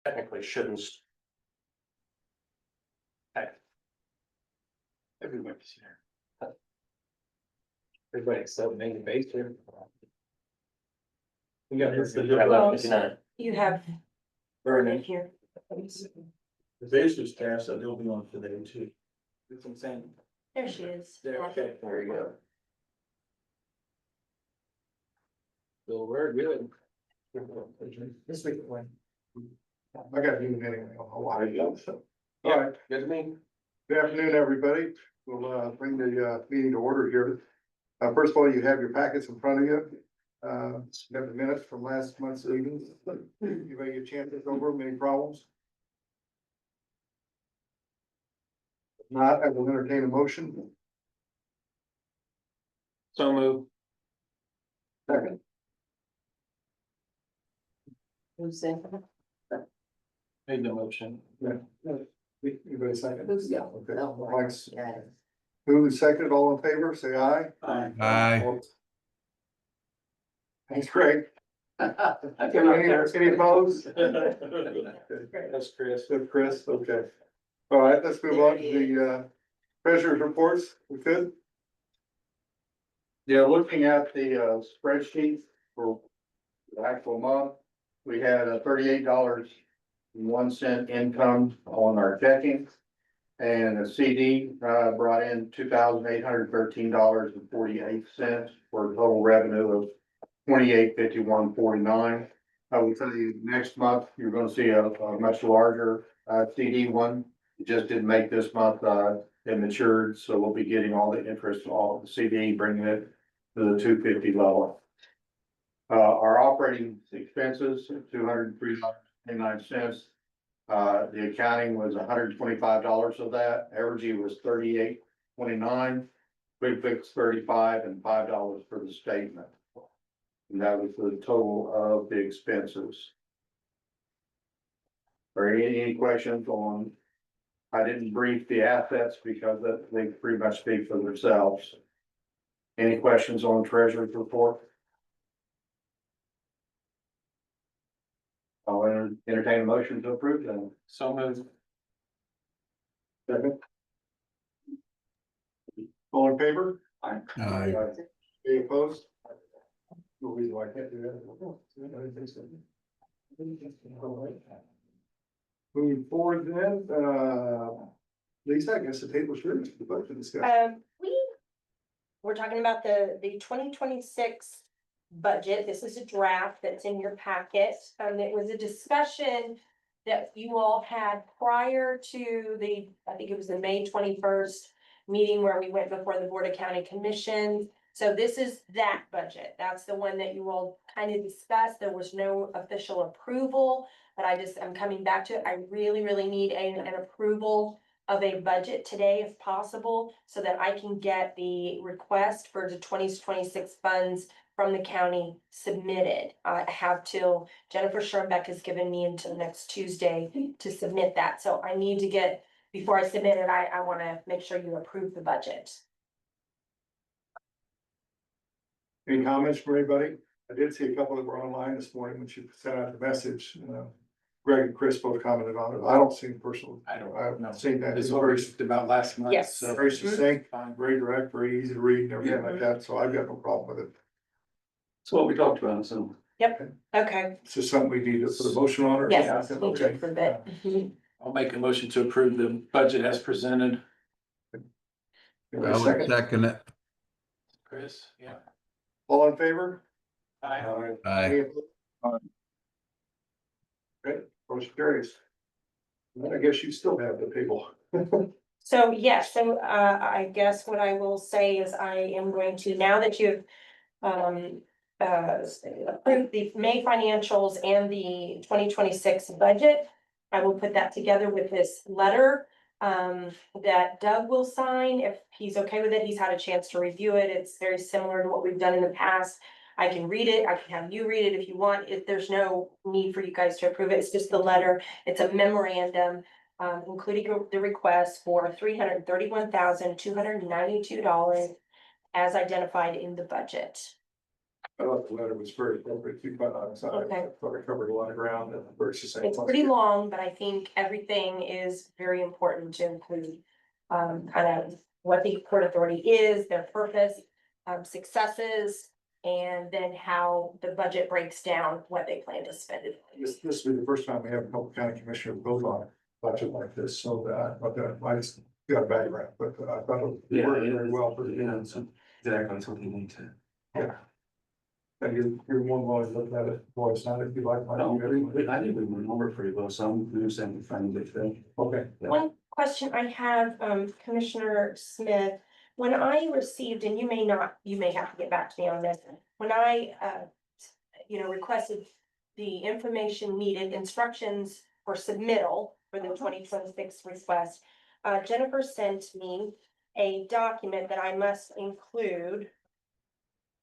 technically shouldn't. Everybody's here. Everybody except maybe base here. We got this. You have Vernon here. The baser's cast, so they'll be on today too. That's what I'm saying. There she is. There, okay, There you go. So we're good. This week. I got you anyway. There you go. So. Yeah. All right, Good to me. good afternoon, everybody. We'll bring the meeting to order here. First of all, you have your packets in front of you. You have the minutes from last month's meeting. You may get a chance to look over them, any problems? If not, I will entertain a motion. So move. Second. Who's in? Made the motion. Anybody second? Who's- Yeah. Okay. Oh, Mike's got it. who is second, all in favor, say aye. Aye. Thanks, Craig. Any opposed? That's Chris. Good, Chris, okay. All right, let's move on to the treasurer's reports, we could. Yeah, looking at the spreadsheet for the actual month, we had $38.01 income on our checking. And a CD brought in $2,813.48 for a total revenue of $28.51.49. I will tell you, next month, you're gonna see a much larger CD one. It just didn't make this month, it matured, so we'll be getting all the interest, all of the CD, bringing it to the 250 level. Our operating expenses, $203.29. The accounting was $125 of that, Evergy was $38.29, Quick Fix $35, and $5 for the statement. And that was the total of the expenses. Are any questions on? I didn't brief the assets because they pretty much speak for themselves. Any questions on treasurer's report? I'll entertain a motion to approve them. So move. Second. All in favor? Aye. Any opposed? No reason why I can't do that. Moving forward then, Lisa, I guess the table's yours, the budget discussion. We're talking about the 2026 budget. This is a draft that's in your packet. It was a discussion that you all had prior to I think it was the May 21st meeting where we went before the Board of County Commissions. So this is that budget. That's the one that you all kind of discussed. There was no official approval, but I'm coming back to it. I really, really need an approval of a budget today if possible, so that I can get the request for the 2026 funds from the county submitted. I have till Jennifer Schoenbeck has given me until next Tuesday to submit that. So I need to get, before I submit it, I want to make sure you approve the budget. Any comments from anybody? I did see a couple that were online this morning when she sent out the message. Greg and Chris both commented on it. I don't see it personally. I've not seen that. It's what we talked about last month. Yes. So Very succinct, fine. very direct, very easy to read and everything like that, so I've got no problem with it. It's what we talked about, so. Okay, It's just something we need to put a motion on or? yes, Yeah, need to okay. approve it. I'll make a motion to approve the budget as presented. Anybody I would second? second it. Chris, yeah. All in favor? Aye. Aye. Any opposed? Okay, motion carries. Then I guess you still have the table. So, yes, so I guess what I will say is I am going to, now that you've approved the May financials and the 2026 budget, I will put that together with this letter that Doug will sign if he's okay with it. He's had a chance to review it. It's very similar to what we've done in the past. I can read it. I can have you read it if you want. If there's no need for you guys to approve it, it's just the letter. It's a memorandum, including the request for $331,292 as identified in the budget. I thought the letter was very appropriate, too, quite honest. I Okay. thought it covered a lot of ground and versus saying. It's pretty long, but I think everything is very important to include. Kind of what the Port Authority is, their purpose, successes, and then how the budget breaks down, what they plan to spend it. on. This will be the first time we have a couple county commissioners vote on a budget like this, so that, but I just got a background, but I thought it worked very well for the. Exactly, something you need to. And you're more willing to look at it, voice, not if you like. I think we went over pretty well, so I'm gonna say we're finding good thing. Okay. One question I have, Commissioner Smith, when I received, and you may have to get back to me on this, when I, requested the information needed, instructions for submittal for the 2026 request, Jennifer sent me a document that I must include,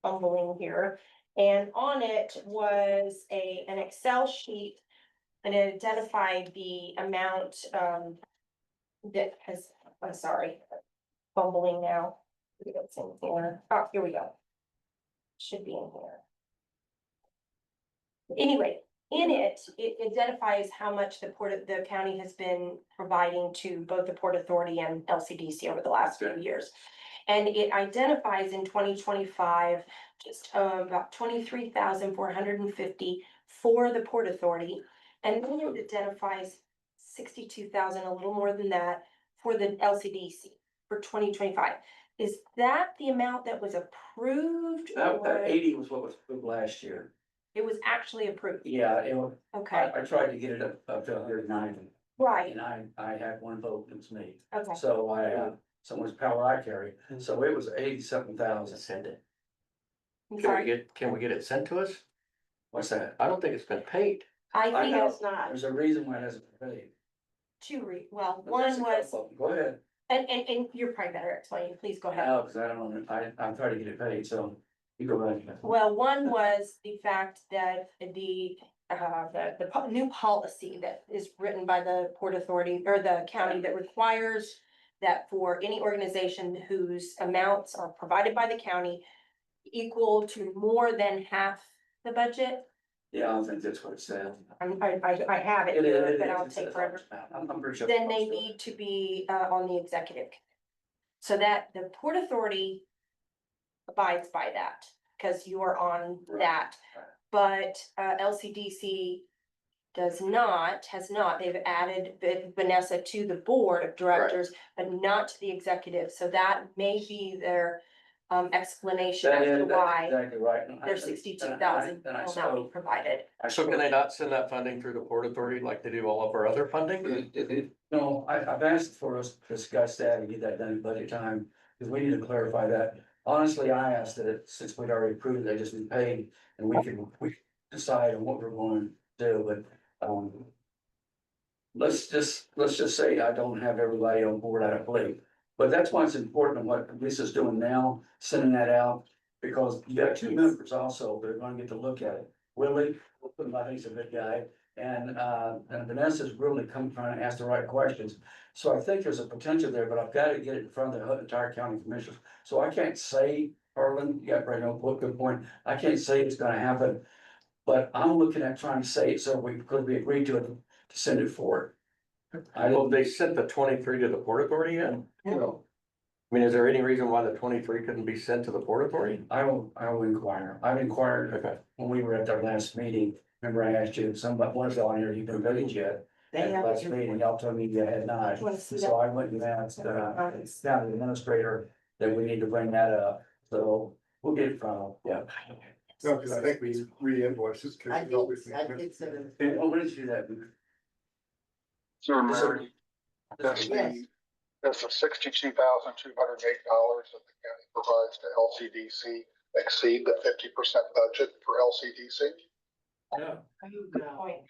fumbling here, and on it was an Excel sheet, and it identified the amount, that has, I'm sorry, fumbling now. It's in here. Oh, here we go. Should be in here. Anyway, in it identifies how much the county has been providing to both the Port Authority and LCDC over the last few years. And it identifies in 2025, just about 23,450 for the Port Authority. And then it identifies 62,000, a little more than that, for the LCDC for 2025. Is that the amount that was approved? That or 80 was what was approved last year. It was actually approved? Yeah, it was, Okay, I tried to get it up to 190, right, and I had one vote against me. okay. So someone's power I carry, so it was 80-something thousand. Send it. I'm Can we sorry. can we get it sent to us? What's that? I don't think it's been paid. I I think know. it's not. There's a reason why it hasn't been paid. Well, But there's one a was, couple. Go ahead. and you're probably better at explaining, please go ahead. No, because I don't know, I'm trying to get it paid, so you go ahead. Well, one was the fact that the new policy that is written by the Port Authority or the county that requires that for any organization whose amounts are provided by the county equal to more than half the budget. Yeah, I don't think that's what it said. I have it here, but I'll take forever. I'm pretty sure. Then they need to be on the executive. So that the Port Authority abides by that, because you are on that. But LCDC has not, they've added Vanessa to the board of directors, but not to the executive. So that may be their explanation as to That's why exactly right. their 62,000 And I will not be spoke. provided. So can they not send that funding through the Port Authority like they do all of our other funding? No, I've asked for us to discuss that and get that done in budget time, because we need to clarify that. Honestly, I asked that since we'd already approved, they just be paid, and we can decide on what we're going to do, but, let's just say I don't have everybody on board, I don't believe. But that's why it's important what Lisa's doing now, sending that out, because you got two members also that are gonna get to look at it. Willie, I think he's a good guy, and Vanessa's really trying to ask the right questions. So I think there's a potential there, but I've got to get it in front of the entire county commissioners. So I can't say, Harlan, you got right on, good point, I can't say it's gonna happen. But I'm looking at trying to say it so we could be agreed to it, to send it forward. Well, they sent the 23 to the Port Authority yet? Well, I mean, is there any reason why the 23 couldn't be sent to the Port Authority? I will inquire. I've inquired Okay. when we were at our last meeting. Remember I asked you, one of y'all on here, you've been paid yet? At the last meeting, y'all told me you had not. Want to see So I went and asked, county administrator that we need to bring that up. So we'll get it from, yeah. No, because I think we re-invoices. I did send it. And, oh, when did you do that? So This is- Mary, that's Yes. that's the $62,208 that the county provides to LCDC exceed the 50% budget for LCDC? Yeah. Good point.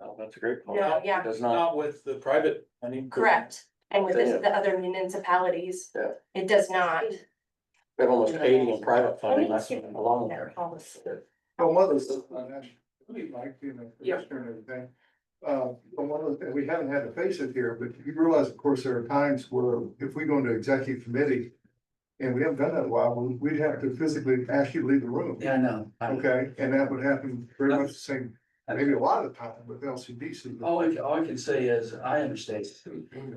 Oh, that's a great point. No, yeah. Does not, Not with the private, Correct. And with the other municipalities, Yeah. it does not. we have almost 80 in private funding, that's along there. Policy. Well, one of those, we like, the Yeah. commissioner and everything. But one of the, we haven't had to face it here, but you realize, of course, there are times where if we go into executive committee, and we haven't done that in a while, we'd have to physically ask you to leave the room. Yeah, I know. Okay, and that would happen very much the same, maybe a lot of the time with LCDC. All I can say is, I understand,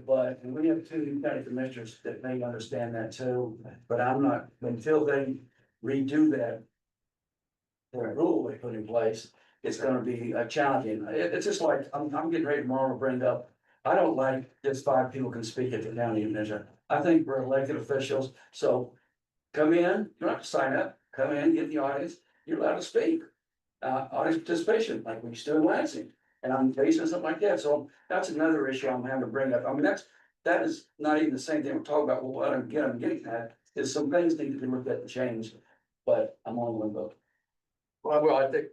but, and we have two new county commissioners that may understand that too, but I'm not, until they redo that. The rule they put in place, it's gonna be challenging. It's just like, I'm getting ready tomorrow to bring up, I don't like just 5 people can speak at the county commission. I think we're elected officials, so come in, you don't have to sign up, come in, get in the audience, you're allowed to speak. Audience participation, like we used to do in Lansing, and I'm facing something like that, so that's another issue I'm having to bring up. I mean, that is not even the same thing we're talking about. Well, what I'm getting at is some things need to be looked at and changed, but I'm on one vote. Well, I think.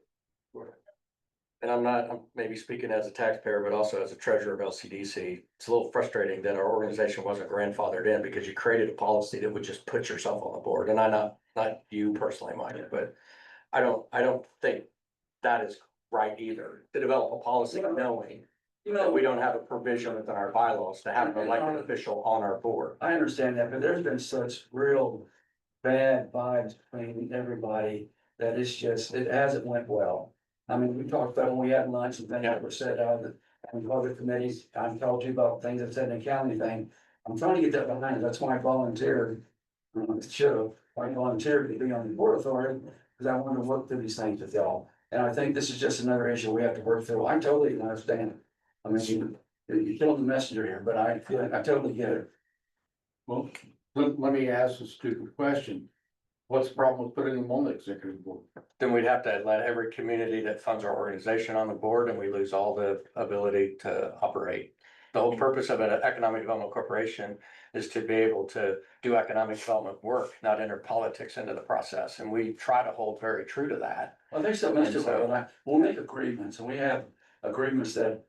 And I'm maybe speaking as a taxpayer, but also as a treasurer of LCDC. It's a little frustrating that our organization wasn't grandfathered in because you created a policy that would just put yourself on the board. And not you personally, Mike, but I don't think that is right either. To develop a policy knowing that we don't have a provision within our bylaws to have an elected official on our board. I understand that, but there's been such real bad vibes between everybody that it's just, it hasn't went well. I mean, we talked about when we had lunch and things that were said out of the, and other committees, I've told you about things I've said in the county thing. I'm trying to get that behind us. That's why I volunteered. Should have, I volunteered to be on the board authority, because I want to work through these things with y'all. And I think this is just another issue we have to work through. I totally understand. I mean, you killed the messenger here, but I totally get it. Well, let me ask a stupid question. What's the problem with putting them on the executive board? Then we'd have to let every community that funds our organization on the board and we lose all the ability to operate. The whole purpose of an economic development corporation is to be able to do economic development work, not enter politics into the process. And we try to hold very true to that. Well, there's something else to that. We'll make agreements, and we have agreements that,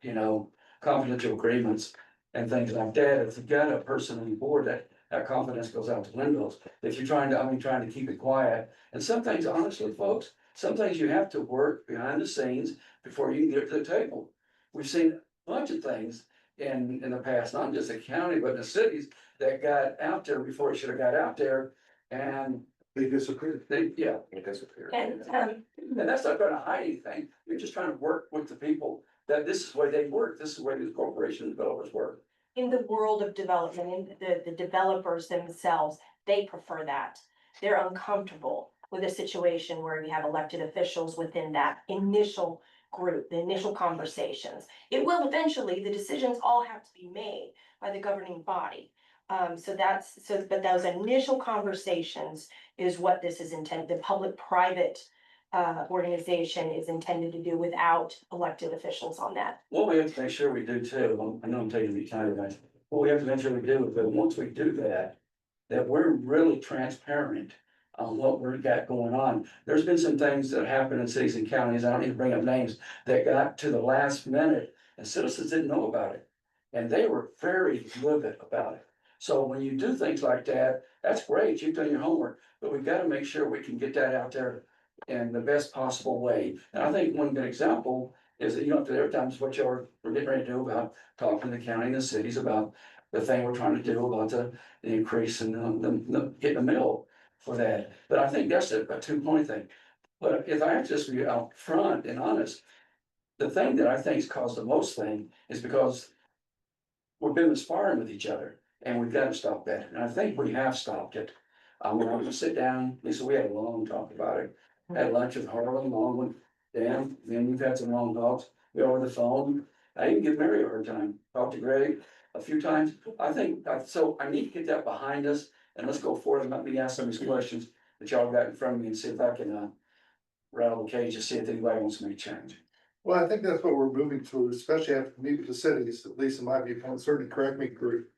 confidential agreements and things like that. If you've got a person on the board, that confidence goes out the windows. If you're trying to keep it quiet. And some things, honestly, folks, some things you have to work behind the scenes before you can get to the table. We've seen a bunch of things in the past, not just the county, but the cities that got out there before it should have got out there. And They disappeared. It disappeared. And, and that's not gonna hide anything. You're just trying to work with the people that this is the way they work. This is the way these corporation developers work. in the world of development, in the developers themselves, they prefer that. They're uncomfortable with a situation where we have elected officials within that initial group, the initial conversations. It will eventually, the decisions all have to be made by the governing body. But those initial conversations is what this is intended, the public-private organization is intended to do without elected officials on that. What we have to make sure we do too, I know I'm taking the time, guys, what we have to make sure we do, but once we do that, that we're really transparent on what we've got going on. There's been some things that happen in cities and counties, I don't need to bring up names, that got to the last minute and citizens didn't know about it. And they were very livid about it. So when you do things like that, that's great, you've done your homework, but we've got to make sure we can get that out there in the best possible way. And I think one good example is that, every time is what we're getting ready to do about talking to the county and the cities about the thing we're trying to do about the increase in getting a mill for that. But I think that's a 2-point thing. But if I have to just be out front and honest, the thing that I think has caused the most thing is because we've been sparring with each other and we've got to stop that. And I think we have stopped it. We're going to sit down, Lisa, we had a long talk about it. Had lunch with Harlan, long one, Dan, then we've had some long talks, we over the phone. I even give Mary a hard time, talked to Greg a few times. I think, so I need to get that behind us and let's go forward and let me ask some of these questions that y'all got in front of me and see if I can rattle the cage and see if anybody wants to make change. Well, I think that's what we're moving to, especially after we meet with the cities, at least in my viewpoint, certainly correct me, group.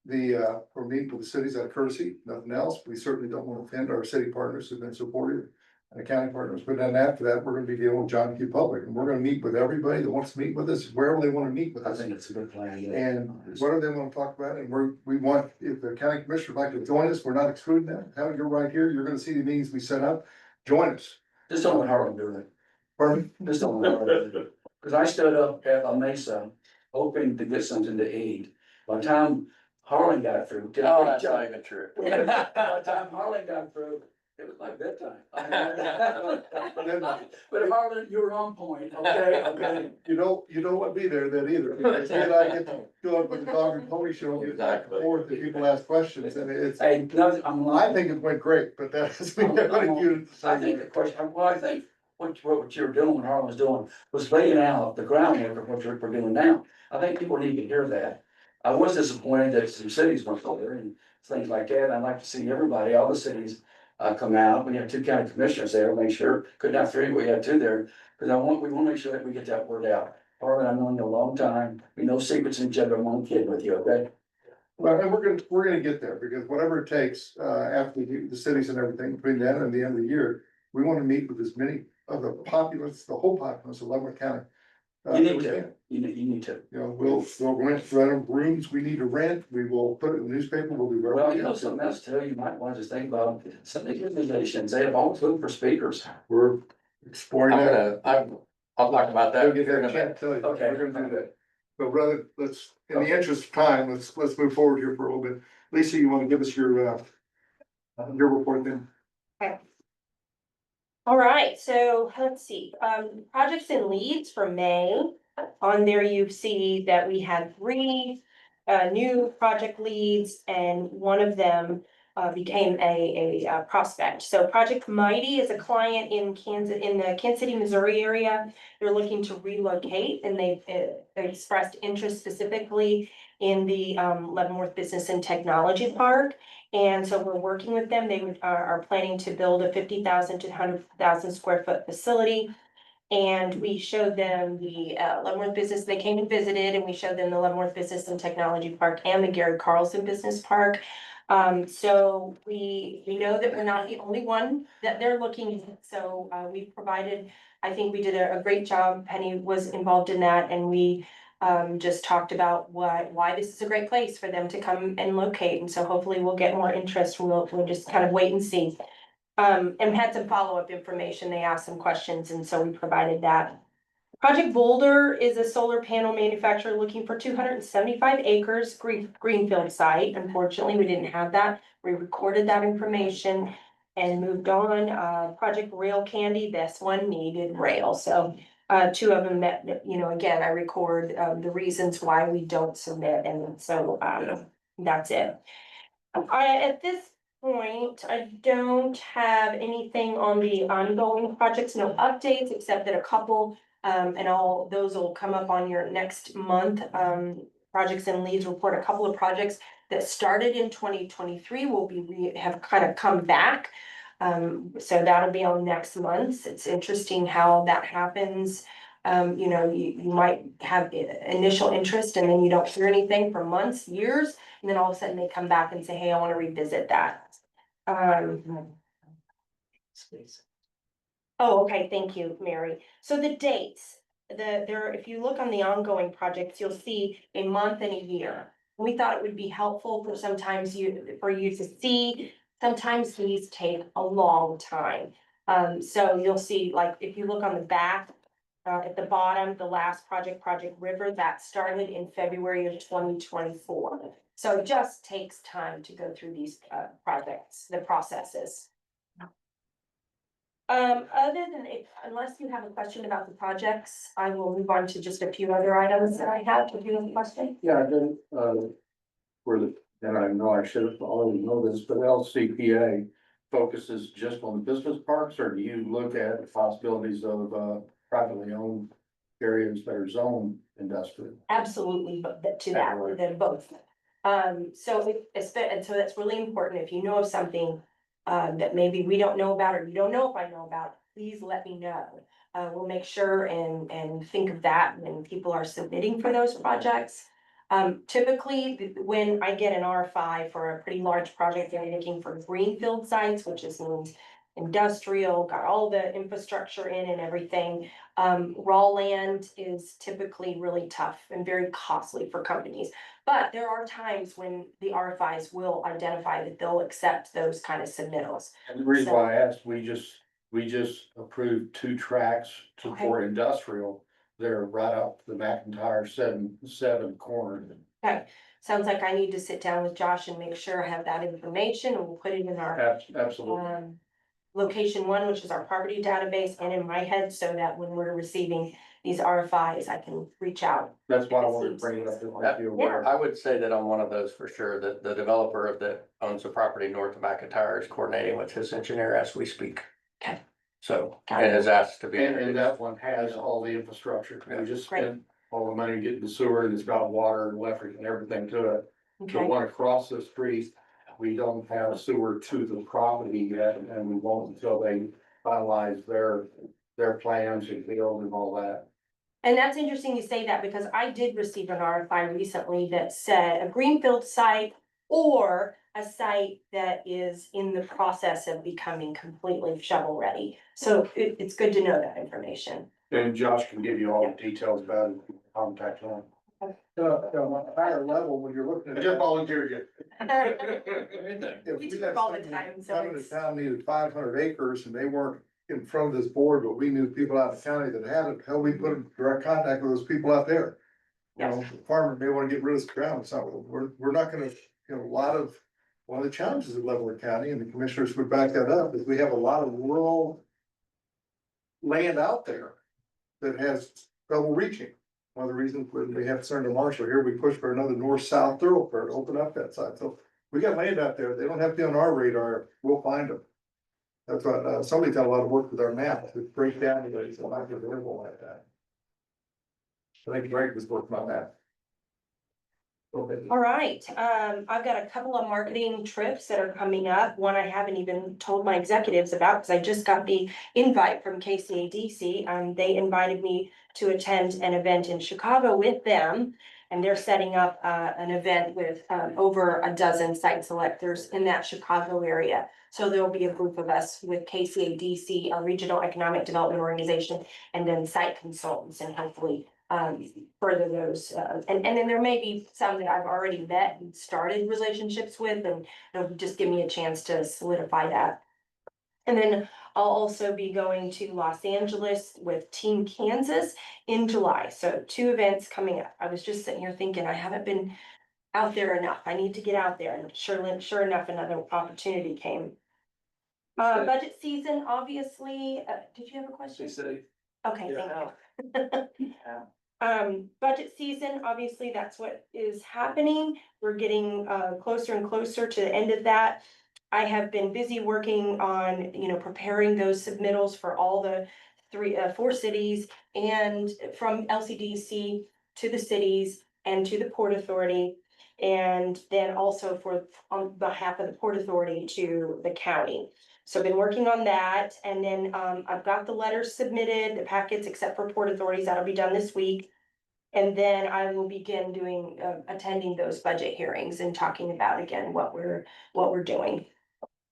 We're meeting with the cities out of courtesy, nothing else. We certainly don't want to offend our city partners who've been supportive. And the county partners, but then after that, we're gonna be dealing with John Q. Public, and we're gonna meet with everybody that wants to meet with us, wherever they wanna meet with I us. think it's a good plan. Yeah. And whatever they wanna talk about, and we want, if the county commissioner would like to join us, we're not excluding that. How you're right here, you're gonna see the meetings we set up, join us. Just don't let Harlan do it. Pardon? Just don't let Harlan do it. Cause I stood up at La Mesa hoping to get something to eat. By the time Harlan got through. did a Oh, great that's job. not even true. By the time Harlan got through, it was my bedtime. But Harlan, you were on point, okay, okay. You don't want me there then either, because then I get to go up with the dog and pony show, get back and forth, and people ask questions, and it's, Hey, no, I'm. I think it went great, but that doesn't mean everybody viewed it the I same think way. the question, well, I think what you were doing, what Harlan was doing, was laying out the groundwork of what we're doing now. I think people need to hear that. I was disappointed that some cities weren't there and things like that. I'd like to see everybody, all the cities, come out. We have 2 county commissioners there, make sure, couldn't have 3, we have 2 there. Cause we wanna make sure that we get that word out. Harlan, I've known you a long time. We know secrets in each other. I'm only kidding with you, okay? Well, and we're gonna get there, because whatever it takes, after the cities and everything, between then and the end of the year, we wanna meet with as many of the populace, the whole populace of Leavenworth County. You that need we to, can. you need to. You know, we'll rent rooms we need to rent, we will put it in the newspaper, we'll do. Well, you know, something else too, you might wanna just think about some of the organizations, they have always looked for speakers. We're exploring that. I'll talk about that. We'll get here in that, a I minute. can't tell you, Okay. we're gonna do that. But brother, let's, in the interest of time, let's move forward here for a little bit. Lisa, you wanna give us your report then? All right, so let's see, projects and leads for May. On there, you see that we had 3 new project leads, and one of them became a prospect. So Project Mighty is a client in the Kansas City, Missouri area. They're looking to relocate, and they've expressed interest specifically in the Leavenworth Business and Technology Park. And so we're working with them. They are planning to build a 50,000 to 100,000 square foot facility. And we showed them the Leavenworth Business, they came and visited, and we showed them the Leavenworth Business and Technology Park and the Gary Carlson Business Park. So we know that we're not the only one that they're looking at. So we provided, I think we did a great job. Penny was involved in that, and we just talked about why this is a great place for them to come and locate. And so hopefully we'll get more interest. We'll just kind of wait and see. And had some follow-up information. They asked some questions, and so we provided that. Project Boulder is a solar panel manufacturer looking for 275 acres greenfield site. Unfortunately, we didn't have that. We recorded that information and moved on. Project Rail Candy, this one needed rail, so 2 of them that, you know, again, I record the reasons why we don't submit, and so that's it. At this point, I don't have anything on the ongoing projects, no updates, except that a couple, and all those will come up on your next month. Projects and leads report, a couple of projects that started in 2023 will have kind of come back. So that'll be on next month. It's interesting how that happens. You know, you might have initial interest and then you don't hear anything for months, years. And then all of a sudden they come back and say, hey, I wanna revisit that. Oh, okay, thank you, Mary. So the dates, if you look on the ongoing projects, you'll see a month and a year. We thought it would be helpful for for you to see, sometimes these take a long time. So you'll see, like, if you look on the back, at the bottom, the last project, Project River, that started in February of 2024. So it just takes time to go through these projects, the processes. Other than unless you have a question about the projects, I will move on to just a few other items that I have. If you have a question? Yeah, then, and I know I should have already know this, but LCPA focuses just on the business parks, or do you look at the possibilities of, privately owned areas that are zoned industrial? Absolutely, but to that, Right. they're both. And so that's really important. If you know of something that maybe we don't know about, or you don't know if I know about, please let me know. We'll make sure and think of that when people are submitting for those projects. Typically, when I get an RFI for a pretty large project, they're looking for greenfield sites, which means industrial, got all the infrastructure in and everything. Raw land is typically really tough and very costly for companies. But there are times when the RFIs will identify that they'll accept those kind of submittals. And the reason why I asked, we just approved 2 tracks Okay. for industrial They're right up the McIntyre seven corner. Sounds like I need to sit down with Josh and make sure I have that information, and we'll put it in our Absolutely. location one, which is our property database, and in my head, so that when we're receiving these RFIs, I can reach out. That's why I wanted to bring it up. To make you aware. I would say that I'm one of those for sure, that the developer that owns the property north of McIntyre is coordinating with his engineer as we speak. Okay. So, Got it. and has asked to be. And that one has all the infrastructure. We just Great. spent all the money getting the sewer, and it's got water and electric and everything to it. The Okay, one across the street, we don't have sewer to the property yet, and we won't until they finalize their plans and build and all that. and that's interesting you say that, because I did receive an RFI recently that said a greenfield site or a site that is in the process of becoming completely shovel ready. So it's good to know that information. And Josh can give you all the details about it, contact him. On a higher level, when you're looking I at. just volunteered you. If We we do had all the something time, so coming to it's- town needed 500 acres and they weren't in front of this board, but we knew people out in the county that had it, hell, we put in direct contact with those people out there. You know, the farmer may wanna get rid of his ground, it's not, we're not gonna, you know, one of the challenges of Leavenworth County, and the commissioners would back that up, is we have a lot of rural land out there that has trouble reaching. One of the reasons when we have Senator Marshall here, we push for another north-south thoroughfare to open up that side. So we got land out there. They don't have to be on our radar. We'll find them. That's what, somebody's done a lot of work with our map to break down the ways that might be available like that. I think Greg was working on that. All right, I've got a couple of marketing trips that are coming up. One I haven't even told my executives about, because I just got the invite from KCADC. They invited me to attend an event in Chicago with them. And they're setting up an event with over a dozen site selectors in that Chicago area. So there'll be a group of us with KCADC, a regional economic development organization, and then site consultants, and hopefully further those, and then there may be some that I've already met and started relationships with, and it'll just give me a chance to solidify that. And then I'll also be going to Los Angeles with Team Kansas in July, so 2 events coming up. I was just sitting here thinking, I haven't been out there enough, I need to get out there, and sure enough, another opportunity came. Budget season, obviously, did you have a question? Okay, thank you. Budget season, obviously, that's what is happening. We're getting closer and closer to the end of that. I have been busy working on, preparing those submittals for all the 4 cities, and from LCDC to the cities and to the Port Authority. And then also on behalf of the Port Authority to the county. So I've been working on that, and then I've got the letters submitted, the packets, except for Port Authorities, that'll be done this week. And then I will begin doing, attending those budget hearings and talking about again what we're doing.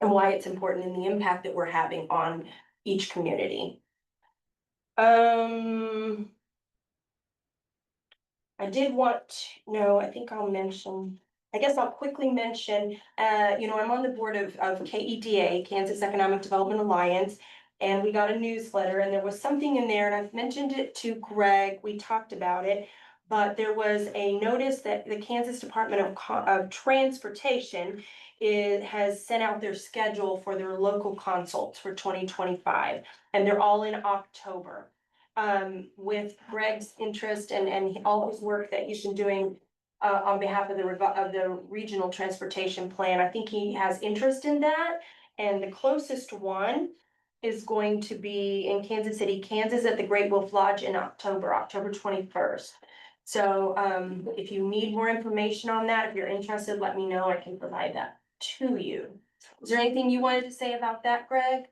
And why it's important and the impact that we're having on each community. I did I think I'll mention, I guess I'll quickly mention, I'm on the board of KEDA, Kansas Economic Development Alliance. And we got a newsletter, and there was something in there, and I've mentioned it to Greg, we talked about it. But there was a notice that the Kansas Department of Transportation has sent out their schedule for their local consults for 2025, and they're all in October. With Greg's interest and all his work that he's been doing on behalf of the regional transportation plan, I think he has interest in that. And the closest one is going to be in Kansas City, Kansas, at the Great Wolf Lodge in October 21st. So if you need more information on that, if you're interested, let me know. I can provide that to you. Is there anything you wanted to say about that, Greg?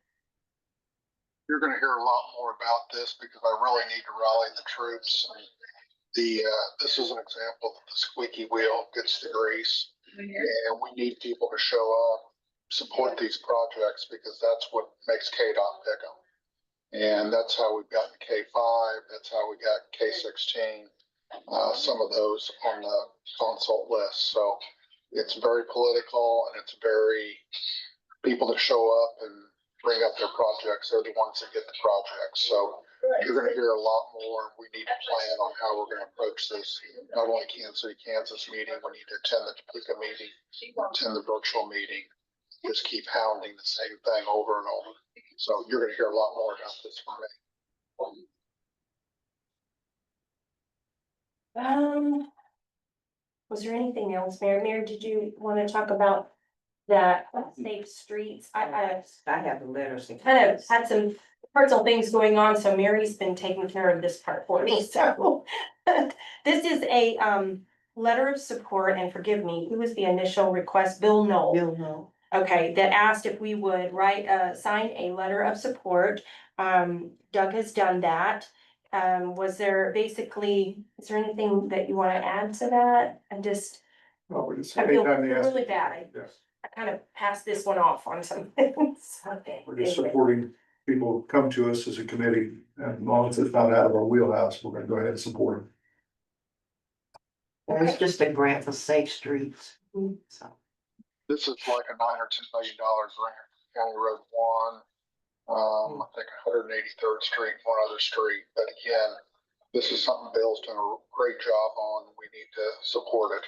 You're gonna hear a lot more about this because I really need to rally the troops. This is an example that the squeaky wheel gets the grease. And we need people to show up, support these projects, because that's what makes KDOT pick them. And that's how we've gotten K5, that's how we got K16, some of those on the consult list. So it's very political, and it's very people that show up and bring up their projects. They're the ones that get the projects. So you're gonna hear a lot more. We need to plan on how we're gonna approach this. Not only Kansas City, Kansas meeting, we need to attend the Topeka meeting, attend the virtual meeting. Just keep hounding the same thing over and over. So you're gonna hear a lot more about this from me. Was there anything else, Mary, did you wanna talk about that safe streets? I have the letters. kind of had some personal things going on, so Mary's been taking care of this part for me, so. This is a, letter of support, and forgive me, who was the initial request? Bill Knoll. Bill, no. Okay, that asked if we would sign a letter of support. Doug has done that. Was there basically, is there anything that you wanna add to that? Well, we just, I feel anytime they ask. really bad. Yes, I kind of passed this one off on some things. we're just supporting people who come to us as a committee, and as long as it's not out of our wheelhouse, we're gonna go ahead and support them. It's just a grant for safe streets. So. This is like a $9 or $10 million grant, County Road 1, I think 183rd Street, one other street. But again, this is something Bill's done a great job on. We need to support it.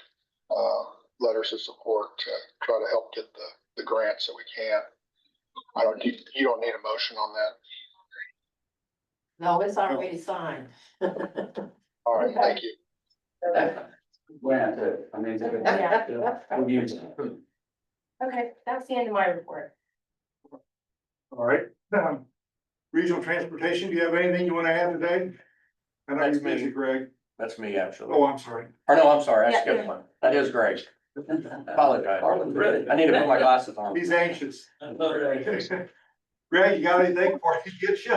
Letters of support to try to help get the grants that we can. You don't need a motion on that. No, it's already signed. All right, thank you. Grant it, I mean. We'll use it. Okay, that's the end of my report. All right, regional transportation, do you have anything you wanna add today? I know That's you're busy, me. Greg. That's me, actually. Oh, I'm sorry. Or no, I'm sorry, I Yeah, skipped yeah. one. That is great. Apologize. Harlan's ready. I need to put my glasses on. He's anxious. Okay. Greg, you got anything before he gets you?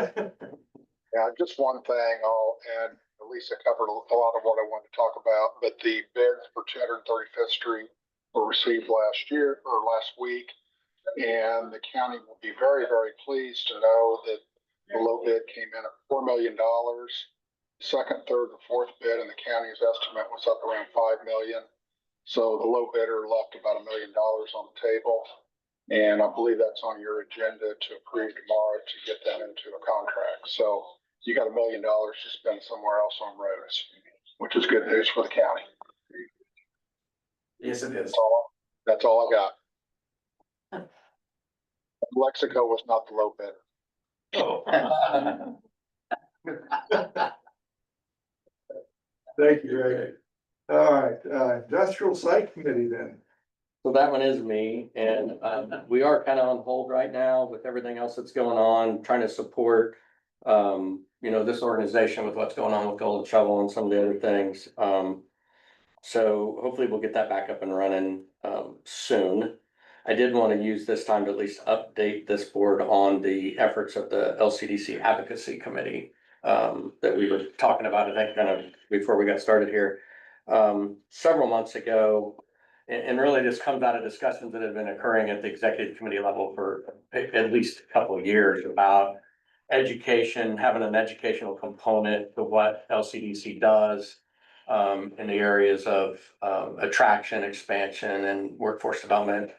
Yeah, just one thing, I'll add, Lisa covered a lot of what I wanted to talk about, but the bids for 235th Street were received last week. And the county will be very, very pleased to know that the low bid came in at $4 million. Second, third, and fourth bid in the county's estimate was up around 5 million. So the low bidder left about $1 million on the table. And I believe that's on your agenda to approve tomorrow to get them into a contract. So you got $1 million to spend somewhere else on roads, which is good news for the county. Yes, it is. That's all I got. Lexico was not the low bidder. Thank you, Greg. All right, industrial site committee then. So that one is me, and we are kind of on hold right now with everything else that's going on, trying to support. This organization with what's going on with Golden Shovel and some of the other things. So hopefully we'll get that back up and running soon. I did want to use this time to at least update this board on the efforts of the LCDC Advocacy Committee that we were talking about, I think, kind of before we got started here. Several months ago, and really this comes out of discussions that have been occurring at the executive committee level for at least a couple of years about education, having an educational component to what LCDC does in the areas of attraction, expansion, and workforce development.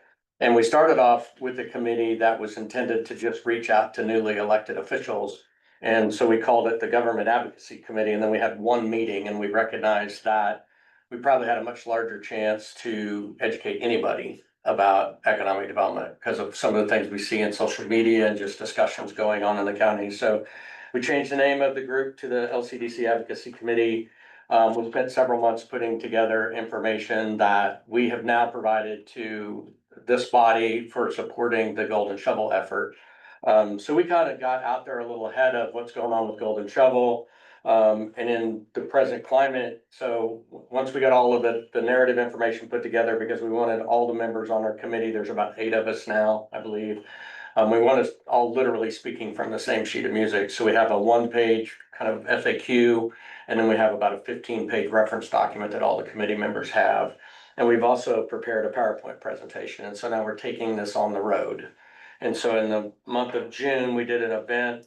And we started off with a committee that was intended to just reach out to newly elected officials. And so we called it the Government Advocacy Committee, and then we had one meeting, and we recognized that we probably had a much larger chance to educate anybody about economic development because of some of the things we see in social media and just discussions going on in the county. So we changed the name of the group to the LCDC Advocacy Committee. We spent several months putting together information that we have now provided to this body for supporting the Golden Shovel effort. So we kind of got out there a little ahead of what's going on with Golden Shovel. And in the present climate, so once we got all of the narrative information put together, because we wanted all the members on our committee, there's about 8 of us now, I believe. We want us all literally speaking from the same sheet of music. So we have a 1-page kind of FAQ, and then we have about a 15-page reference document that all the committee members have. And we've also prepared a PowerPoint presentation. And so now we're taking this on the road. And so in the month of June, we did an event.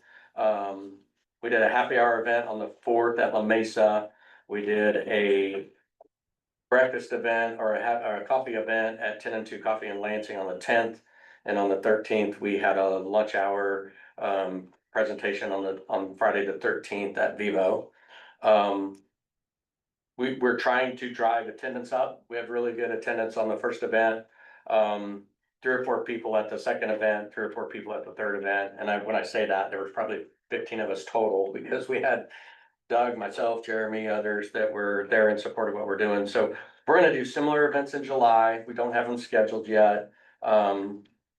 We did a happy hour event on the 4th at La Mesa. We did a breakfast event or a coffee event at 10 and 2 Coffee in Lansing on the 10th. And on the 13th, we had a lunch hour presentation on Friday the 13th at Vivo. We're trying to drive attendance up. We have really good attendance on the first event. 3 or 4 people at the second event, 3 or 4 people at the third event. And when I say that, there was probably 15 of us total, because we had Doug, myself, Jeremy, others that were there in support of what we're doing. So we're gonna do similar events in July. We don't have them scheduled yet.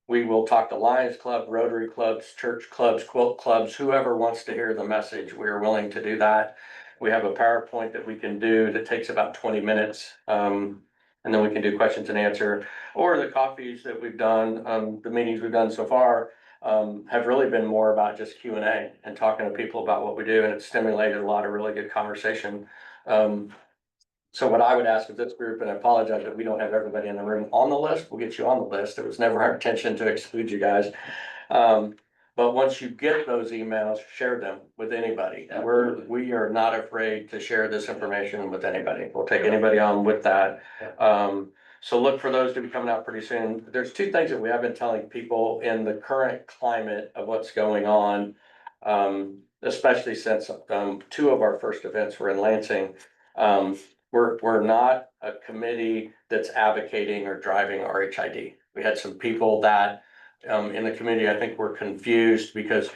We will talk to Lions Club, Rotary clubs, church clubs, quilt clubs, whoever wants to hear the message. We are willing to do that. We have a PowerPoint that we can do that takes about 20 minutes. And then we can do questions and answer, or the coffees that we've done, the meetings we've done so far. Have really been more about just Q&A and talking to people about what we do, and it's stimulated a lot of really good conversation. So what I would ask of this group, and I apologize that we don't have everybody in the room on the list, we'll get you on the list. It was never our intention to exclude you guys. But once you get those emails, share them with anybody. We are not afraid to share this information with anybody. We'll take anybody on with that. So look for those to be coming out pretty soon. There's 2 things that we have been telling people in the current climate of what's going on. Especially since 2 of our first events were in Lansing. We're not a committee that's advocating or driving RHID. We had some people that in the community, I think, were confused because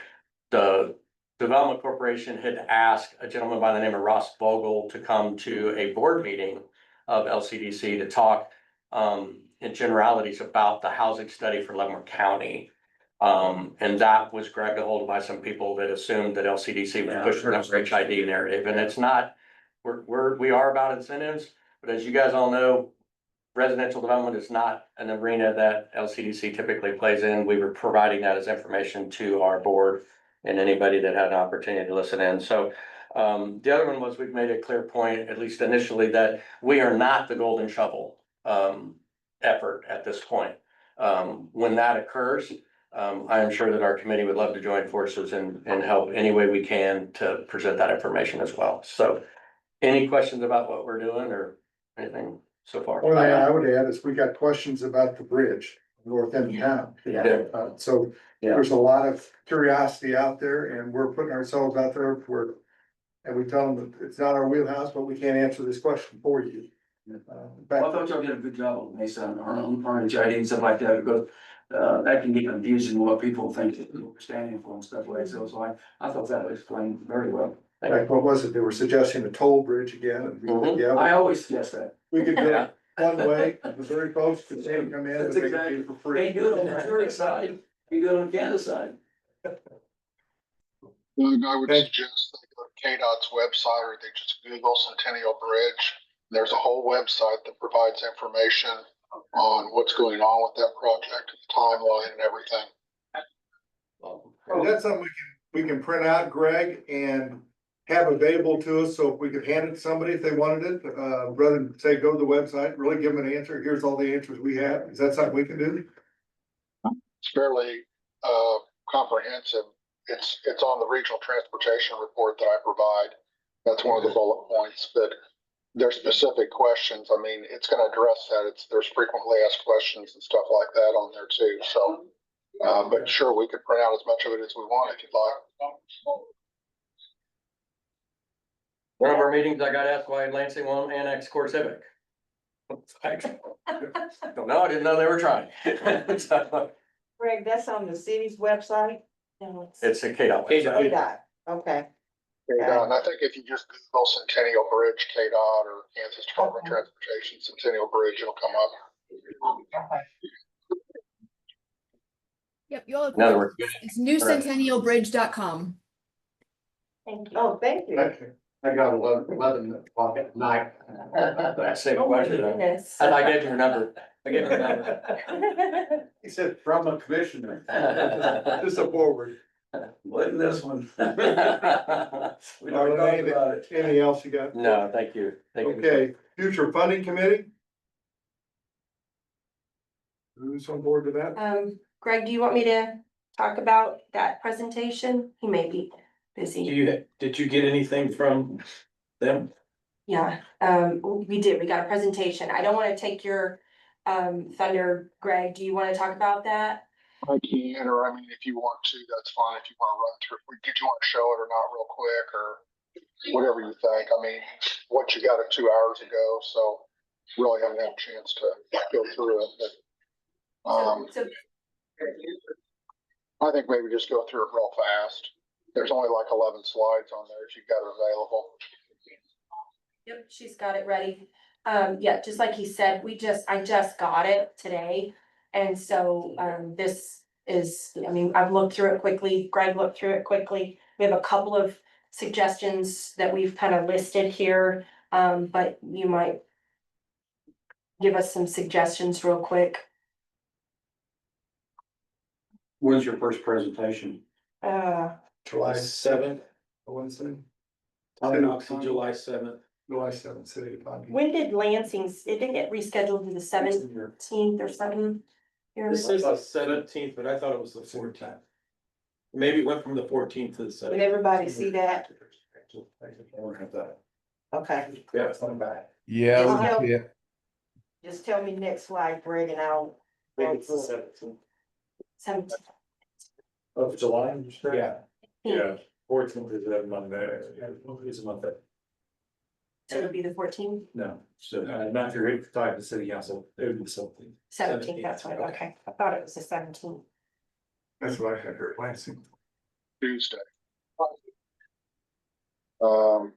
the Development Corporation had asked a gentleman by the name of Ross Vogel to come to a board meeting of LCDC to talk in generalities about the housing study for Leavenworth County. And that was grabbed a hold of by some people that assumed that LCDC was pushing that RHID narrative, and it's not. We are about incentives, but as you guys all know, residential development is not an arena that LCDC typically plays in. We were providing that as information to our board and anybody that had an opportunity to listen in. So the other one was, we've made a clear point, at least initially, that we are not the golden shovel effort at this point. When that occurs, I am sure that our committee would love to join forces and help any way we can to present that information as well. So any questions about what we're doing or anything so far? One thing I would add is we got questions about the bridge, north end of town. Yeah. So there's a lot of curiosity out there, and we're putting ourselves out there and we tell them that it's not our wheelhouse, but we can't answer this question for you. Well, I thought y'all did a good job on Mesa and RHID and stuff like that, because that can get confusing what people think that we're standing for and stuff like that. So I thought that was explained very well. Like, what was it? They were suggesting a toll bridge again. And we said, yeah, I always suggest that. we could do it one way, the very folks could say come in, but That's they could exactly. do it for free. Can't do it on the Missouri side, you do it on Kansas side. Doug, I would Thank- suggest they go to KDOT's website, or they just Google Centennial Bridge. There's a whole website that provides information on what's going on with that project, the timeline and everything. Is that something we can print out, Greg, and have available to us, so if we could hand it to somebody if they wanted it, rather than say, go to the website, really give them an answer, here's all the answers we have, is that something we can do? It's fairly comprehensive. It's on the regional transportation report that I provide. That's one of the bullet points, but there's specific questions. I mean, it's gonna address that. There's frequently asked questions and stuff like that on there too, so. But sure, we could print out as much of it as we want if you'd like. One of our meetings, I got asked why Lansing won't annex Core Civic. Don't know, I didn't know they were trying. So, Greg, that's on the city's website? No, it's a KDOT website. KDOT, okay. KDOT, and I think if you just Google Centennial Bridge, KDOT, or Kansas Department of Transportation, Centennial Bridge, it'll come up. Yep, you'll. In other words, It's newcentennialbridge.com. Thank you. Oh, thank you. I got 11 o'clock at night. that same Oh my question. goodness. And I gave you her number. I gave her number. He said, from a commissioner. Just a forward. Wasn't this one? We All don't right, talk about it. anything else you got? No, thank you. Thank you. Okay, future funding committee? Who's on board with that? Greg, do you want me to talk about that presentation? He may be busy. Did you get anything from them? Yeah, we did. We got a presentation. I don't want to take your thunder, Greg. Do you want to talk about that? I can, or I mean, if you want to, that's fine. If you want to run through, did you want to show it or not real quick or whatever you think? I mean, what you got it 2 hours ago, so really haven't had a chance to go through it, but, So I think maybe just go through it real fast. There's only like 11 slides on there if you've got it available. yep, she's got it ready. Yeah, just like he said, I just got it today. And so, this is, I mean, I've looked through it quickly, Greg looked through it quickly. We have a couple of suggestions that we've kind of listed here, but you might give us some suggestions real quick. When's your first presentation? July Seventh, Wednesday, July 7th. July 7th, City of Pine. When did Lansing's, it didn't get rescheduled to the 17th or something? Here, This says the 17th, but I thought it was the 14th. Maybe it went from the 14th to the Did 17th. everybody see that? I don't have that. Okay, Yeah, it's not bad. Yeah, Yeah. just tell me next slide, Greg, and I'll. Maybe it's the 17th. 17th. Of July? Yeah. Yeah. 14th is that Monday. It's a Monday. So it'll be the 14th, No, so not your time to city council, it would be something. 17th, that's right, okay, I thought it was the 17th. That's what I had heard last. Tuesday. Um,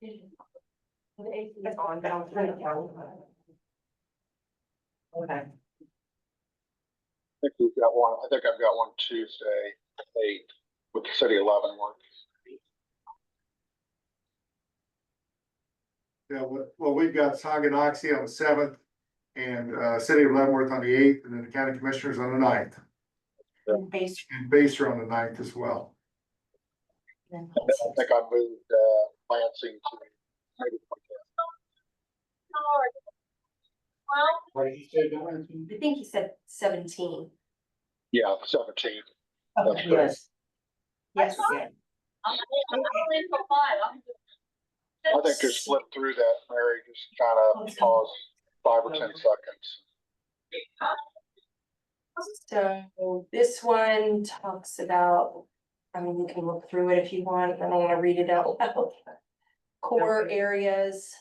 The 18th is on, but I'll turn it down. Okay. I think we've got one, I think I've got one Tuesday, 8 with the city of Leavenworth. Yeah, well, we've got Saginaxie on the 7th and City of Leavenworth on the 8th, and then the county commissioners on the 9th, Base. and Baser on the 9th as well. I think I moved, Lansing to. maybe What did you say, Don? I think he said 17. Yeah, 17. Okay. Yes. Yes, yeah. I think just flip through that, Mary, just kind of pause 5 or 10 seconds. So this one talks about, I mean, you can look through it if you want, I don't wanna read it out loud. Core areas,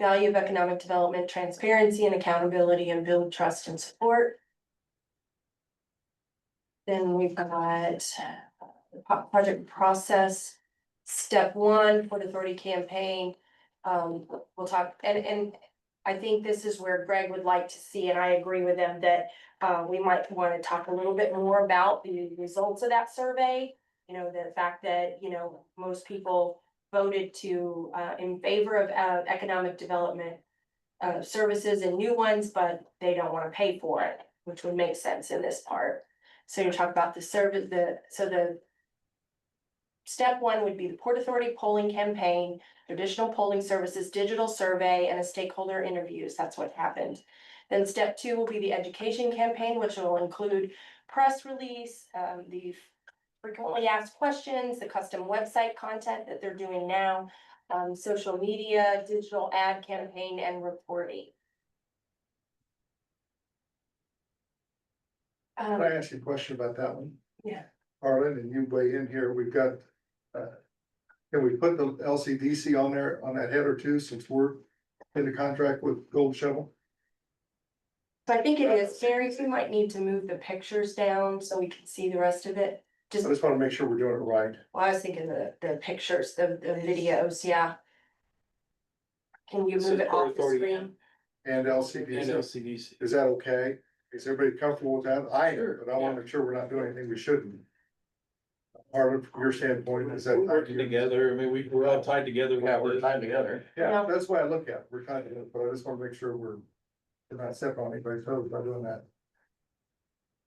value of economic development, transparency and accountability, and build trust and support. Then we've got project process, step 1, Port Authority campaign. We'll talk, and I think this is where Greg would like to see, and I agree with him that we might want to talk a little bit more about the results of that survey. You know, the fact that, you know, most people voted to in favor of economic development services and new ones, but they don't want to pay for it, which would make sense in this part. So you talk about the service, the step 1 would be the Port Authority polling campaign, traditional polling services, digital survey, and a stakeholder interviews. That's what happened. Then step 2 will be the education campaign, which will include press release, the frequently asked questions, the custom website content that they're doing now, social media, digital ad campaign, and reporting. Can I ask you a question about that one? Yeah. Harlan, and you weigh in here, we've got, can we put the LCDC on there, on that header too, since we're in the contract with Gold Shovel? So I think it is, Jerry, we might need to move the pictures down so we can see the rest of it. I just wanna make sure we're doing it right. Well, I was thinking the pictures, the videos, yeah. Can you move it off the screen? And And LCDC, LCDC. is that okay? Is everybody comfortable with that? I am, Sure, but I wanna make sure we're not doing anything we shouldn't. Harlan, from your standpoint, is that? We're working together, I mean, we're all tied together. Yeah, we're tied together. Yeah, that's the way I look at it, we're kind of, but I just wanna make sure we're not stepping on anybody's toes by doing that.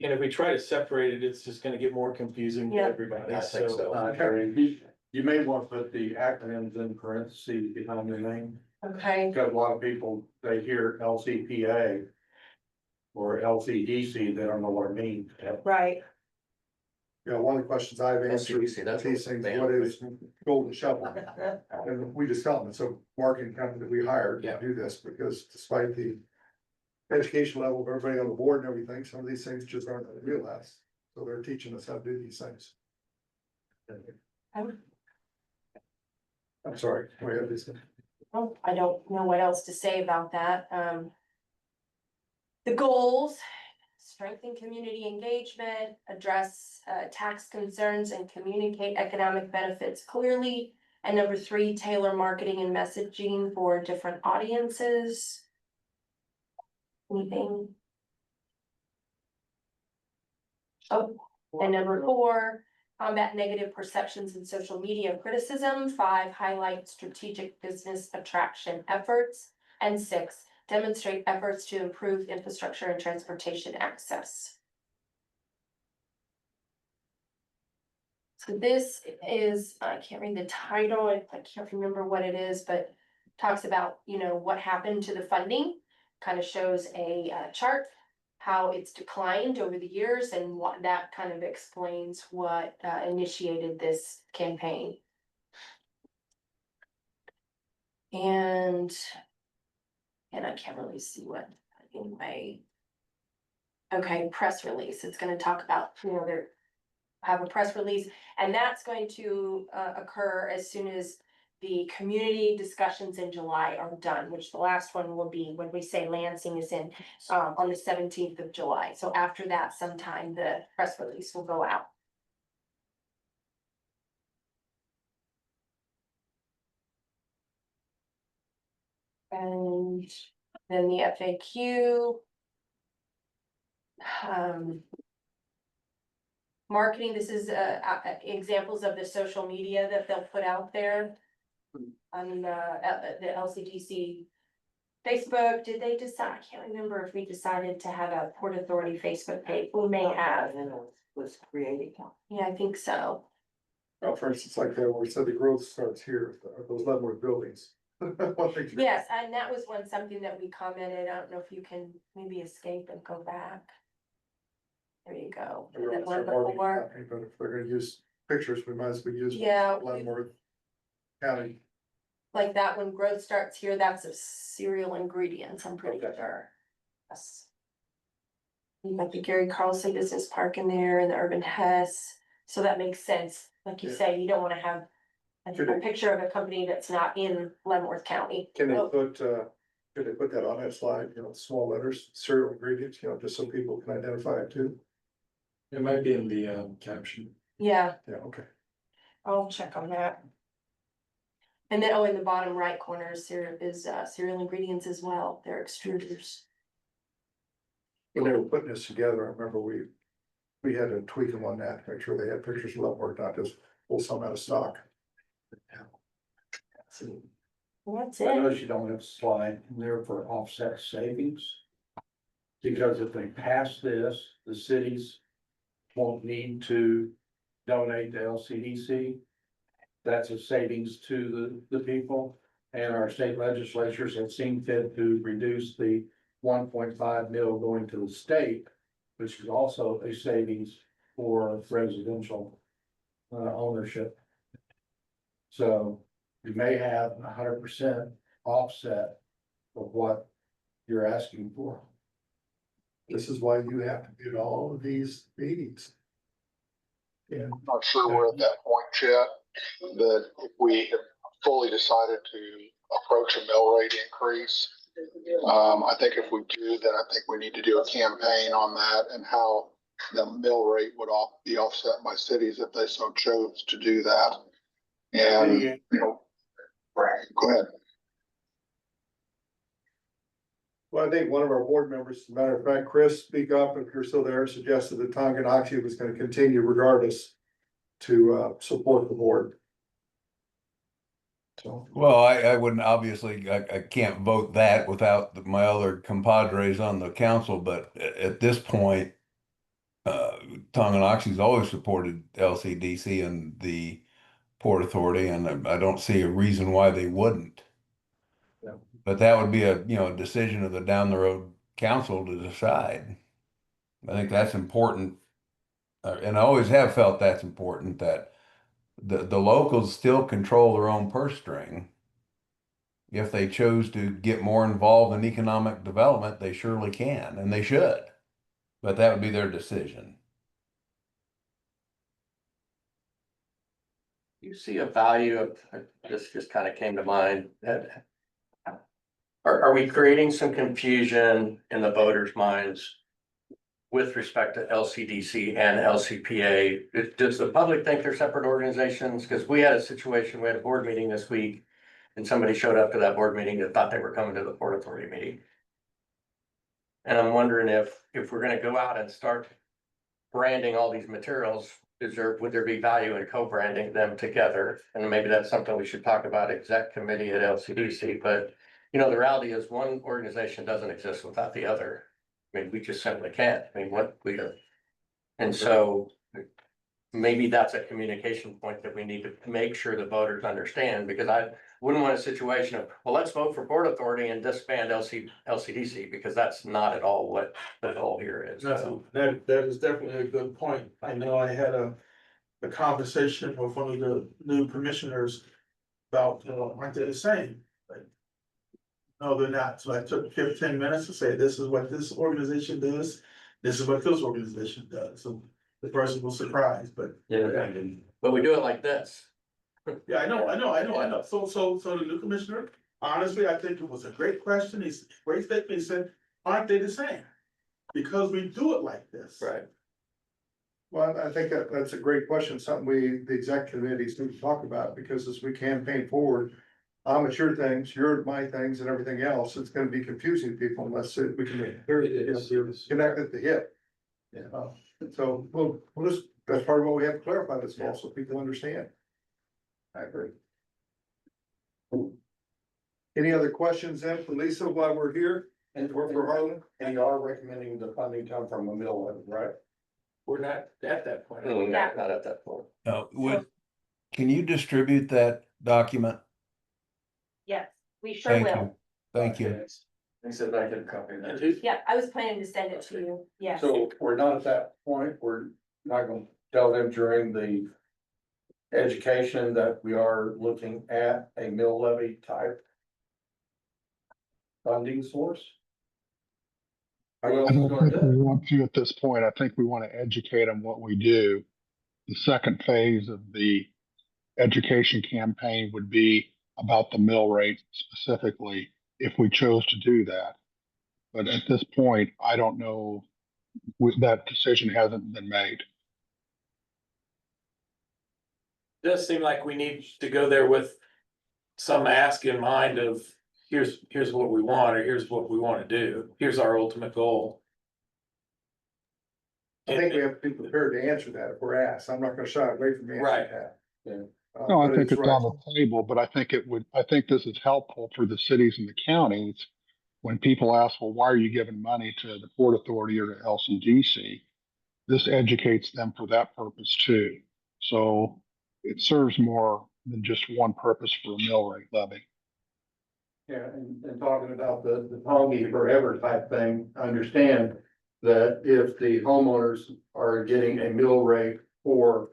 And if we try to separate it, it's just gonna get more confusing to Yeah. everybody, I think so. You may want to put the acronyms in parentheses behind the name, Okay, because a lot of people, they hear LCPA or LCDC, they don't know what it means. right. Yeah, one of the questions I've answered, LCDC, that's these what things, they what have. is Golden Shovel? And we just tell them, it's a marketing company that we hired to Yeah. do this, because despite the education level of everybody on the board and everything, some of these things just aren't realized. So they're teaching us how to do these things. Um, I'm sorry, we have this. Oh, I don't know what else to say about that. The goals, strengthen community engagement, address tax concerns and communicate economic benefits clearly. And number 3, tailor marketing and messaging for different audiences. Anything? Oh, and number 4, combat negative perceptions in social media criticism. 5, highlight strategic business attraction efforts. And 6, demonstrate efforts to improve infrastructure and transportation access. So this is, I can't read the title, I can't remember what it is, but talks about, what happened to the funding. Kind of shows a chart, how it's declined over the years, and what that kind of explains what initiated this campaign. And I can't really see what, anyway. Okay, press release, it's gonna talk about, they're have a press release, and that's going to occur as soon as the community discussions in July are done, which the last one will be when we say Lansing is in on the 17th of July. So after that, sometime the press release will go out. And then the FAQ. Marketing, this is examples of the social media that they'll put out there on the LCDC Facebook. Did they decide? I can't remember if we decided to have a Port Authority Facebook page. We may have. Was created. Yeah, I think so. Well, for instance, like that, where we said the growth starts here, those Leavenworth buildings. One thing- Yes, and that was something that we commented. I don't know if you can maybe escape and go back. There you go. And then Everyone's one a marketing before. company, but if they're gonna use pictures, we might as well use Yeah, Leavenworth County. like that one, growth starts here. That's a cereal ingredients, I'm pretty Okay. sure. Yes. You got the Gary Carlson Business Park in there and the Urban Hess, so that makes sense. Like you Yeah. say, you don't wanna have Should a it- picture of a company that's not in Leavenworth County. Can they Oh, put, could they put that on that slide, small letters, cereal ingredients, just so people can identify it too? It might be in the caption. yeah, Yeah, okay. I'll check on that. And then, in the bottom right corner is cereal ingredients as well. They're extruders. When they were putting this together, I remember we had to tweak them on that, make sure they had pictures of Leavenworth, not just pull some out of stock. That's I it. notice you don't have a slide in there for offset savings. Because if they pass this, the cities won't need to donate to LCDC. That's a savings to the people, and our state legislatures have seen fit to reduce the 1.5 mil going to the state, which is also a savings for residential ownership. So you may have 100% offset of what you're asking for. This is why you have to be at all of these meetings. And Not sure we're at that point yet, that if we have fully decided to approach a mill rate increase. I think if we do, then I think we need to do a campaign on that and how the mill rate would be offset by cities if they so chose to do that. And, go ahead. well, I think one of our board members, as a matter of fact, Chris, speak up if you're still there, suggested that Tonganoxie was gonna continue regardless to support the board. So, Well, I wouldn't, obviously, I can't vote that without my other compadres on the council, but at this point, Tonganoxie's always supported LCDC and the Port Authority, and I don't see a reason why they wouldn't. Yeah. But that would be a, decision of the down the road council to decide. I think that's important, and I always have felt that's important, that the locals still control their own purse string. if they chose to get more involved in economic development, they surely can, and they should. But that would be their decision. You see a value of, this just kind of came to mind, that are we creating some confusion in the voters' minds with respect to LCDC and LCPA? Does the public think they're separate organizations? Because we had a situation, we had a board meeting this week, and somebody showed up to that board meeting that thought they were coming to the Port Authority meeting. And I'm wondering if we're gonna go out and start branding all these materials, would there be value in co-branding them together? And maybe that's something we should talk about exec committee at LCDC, but you know, the reality is one organization doesn't exist without the other. I mean, we just simply can't. I mean, what we are. And so maybe that's a communication point that we need to make sure the voters understand, because I wouldn't want a situation of, well, let's vote for Port Authority and disband LCDC, because that's not at all what the goal here is. No, that is definitely a good point. I know I had a conversation with one of the new commissioners about, aren't they the same? Like, no, they're not. So I took 15 minutes to say, this is what this organization does. This is what this organization does. So the person was surprised, but. Yeah. But we do it like this. Yeah, I know. So the new commissioner, honestly, I think it was a great question. He's great statement. He said, aren't they the same? Because we do it like this. Right. Well, I think that's a great question, something the exec committees need to talk about, because as we campaign forward, it's your things, you're my things and everything else, it's gonna be confusing to people unless we can make it clear, connect at the hip. Yeah. So we'll just, that's part of what we have to clarify this fall, so people understand. I agree. Any other questions then for Lisa while we're here? And For Harlan? And you are recommending the funding come from a mill levy, right? We're not at that point. Not at that point. Can you distribute that document? Yes, we sure Thank will. you. Thank you. He said I get a copy of that. Yeah, I was planning to send it to you, yes. So we're not at that point, we're not gonna tell them during the education that we are looking at a mill levy type funding source. I don't think we want to at this point. I think we want to educate them what we do. The second phase of the education campaign would be about the mill rate specifically, if we chose to do that. But at this point, I don't know, that decision hasn't been made. Does seem like we need to go there with some ask in mind of, here's what we want, or here's what we want to do. Here's our ultimate goal. I think we have to be prepared to answer that if we're asked. I'm not gonna shy away from answering Right. that. Yeah. No, I But think it's right. on the table, but I think I think this is helpful for the cities and the counties. When people ask, well, why are you giving money to the Port Authority or to LCDC? This educates them for that purpose too. So it serves more than just one purpose for a mill rate levy. Yeah, and talking about the Pongy forever type thing, understand that if the homeowners are getting a mill rate for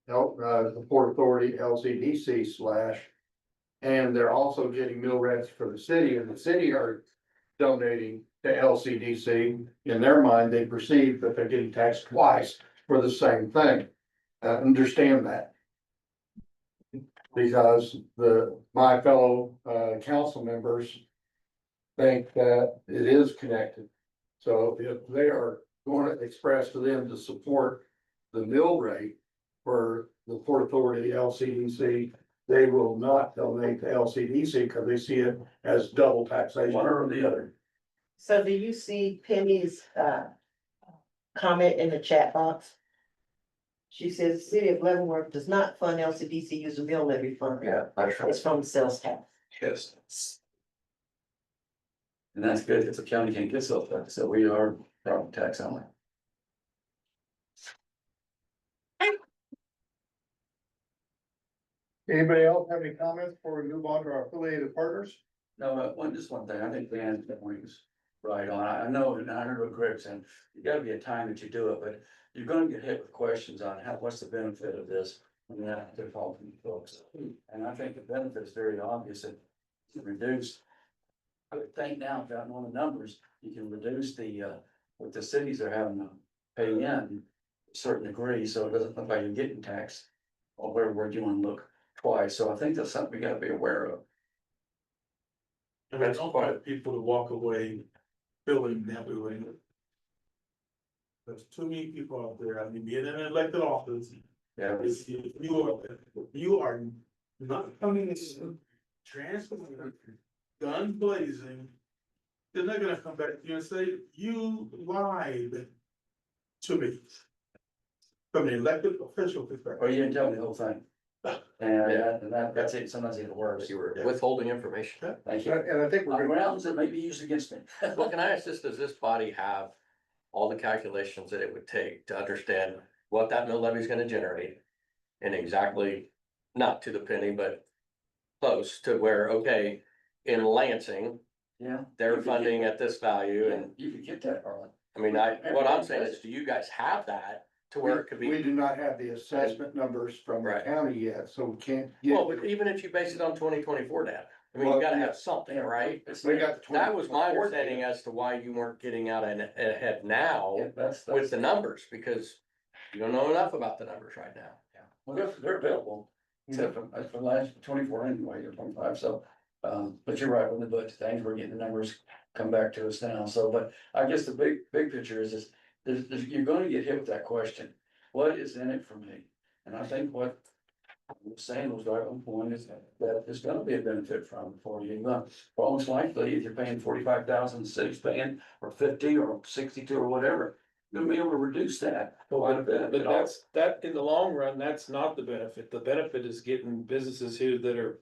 the Port Authority LCDC / and they're also getting mill rates for the city, and the city are donating to LCDC, in their mind, they perceive that they're getting taxed twice for the same thing. Understand that. Because my fellow, council members think that it is connected. So if they are going to express to them to support the mill rate for the Port Authority LCDC, they will not donate to LCDC because they see it as double taxation. One or the other. So do you see Penny's comment in the chat box? She says, the city of Leavenworth does not fund LCDC user mill levy fund. Yeah, that's right. It's from the sales tax. Yes. And that's good, because the county can't get sales tax, so we are property tax only. Anybody else have any comments before we move on to our affiliated partners? No, just one thing, I think Dan's point is right on, I know, and I heard what Greg said, you gotta be a time that you do it, but you're gonna get hit with questions on what's the benefit of this? And you have to call from folks, and I think the benefit is very obvious, that can reduce. I would think now, if I know the numbers, you can reduce what the cities are having to pay in a certain degree, so it doesn't look like you're getting taxed. Or where you wanna look twice, so I think that's something we gotta be aware of. And I don't want people to walk away feeling that way. There's too many people out there, I mean, being in an elected office, Yeah, if you are not coming in, transparent, guns blazing, they're not gonna come back to you and say, you lied to me. From an elected official or perspective. you didn't tell me the whole thing. That's it, sometimes even worse. You were withholding information. Thank you. And I think we're On gonna, grounds that may be used against me. Well, can I ask this, does this body have all the calculations that it would take to understand what that mill levy is gonna generate? And exactly, not to the penny, but close to where, okay, in Lansing, Yeah. they're funding at this value, and, You could get that, Harlan. I mean, what I'm saying is, do you guys have that to where it could We be? do not have the assessment numbers from the Right. county yet, so we can't Well, get. but even if you base it on 2024 data, I mean, you gotta have something, right? We got the That was my 2024 understanding data. as to why you weren't getting out ahead now Yeah, that's, with the numbers, because you don't know enough about the numbers right now. well, they're available, except for last 24 anyway, or 25, so. But you're right, with the budget things, we're getting the numbers come back to us now, so, but I guess the big picture is you're gonna get hit with that question. What is in it for me? And I think what I was saying was right on point, is that there's gonna be a benefit from it for you. Well, most likely, if you're paying 45,000, the city's paying, or 50 or 62 or whatever, you're gonna be able to reduce that quite a bit. But that, in the long run, that's not the benefit. The benefit is getting businesses here that are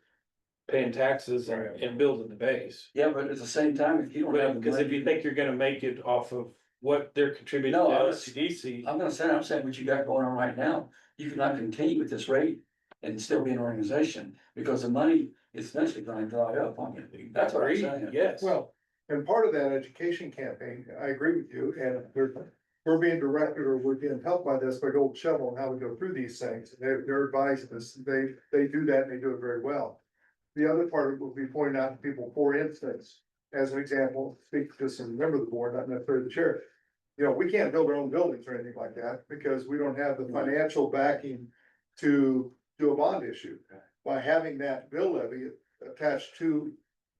paying taxes and building the base. Yeah, but at the same time, if you don't have the Because if money, you think you're gonna make it off of what they're contributing No, to I was- LCDC. I'm saying what you got going on right now, you cannot continue with this rate and still be an organization, because the money is eventually gonna dry up on you. That's what I'm Agreed, saying. yes. well, and part of that education campaign, I agree with you, and we're being directed or we're being helped by this by Gold Shovel and how we go through these things. They're advising us, they do that and they do it very well. The other part of it will be pointing out to people, for instance, as an example, speak to some member of the board, not necessarily the chair. You know, we can't build our own buildings or anything like that because we don't have the financial backing to do a bond issue. By having that bill levy attached to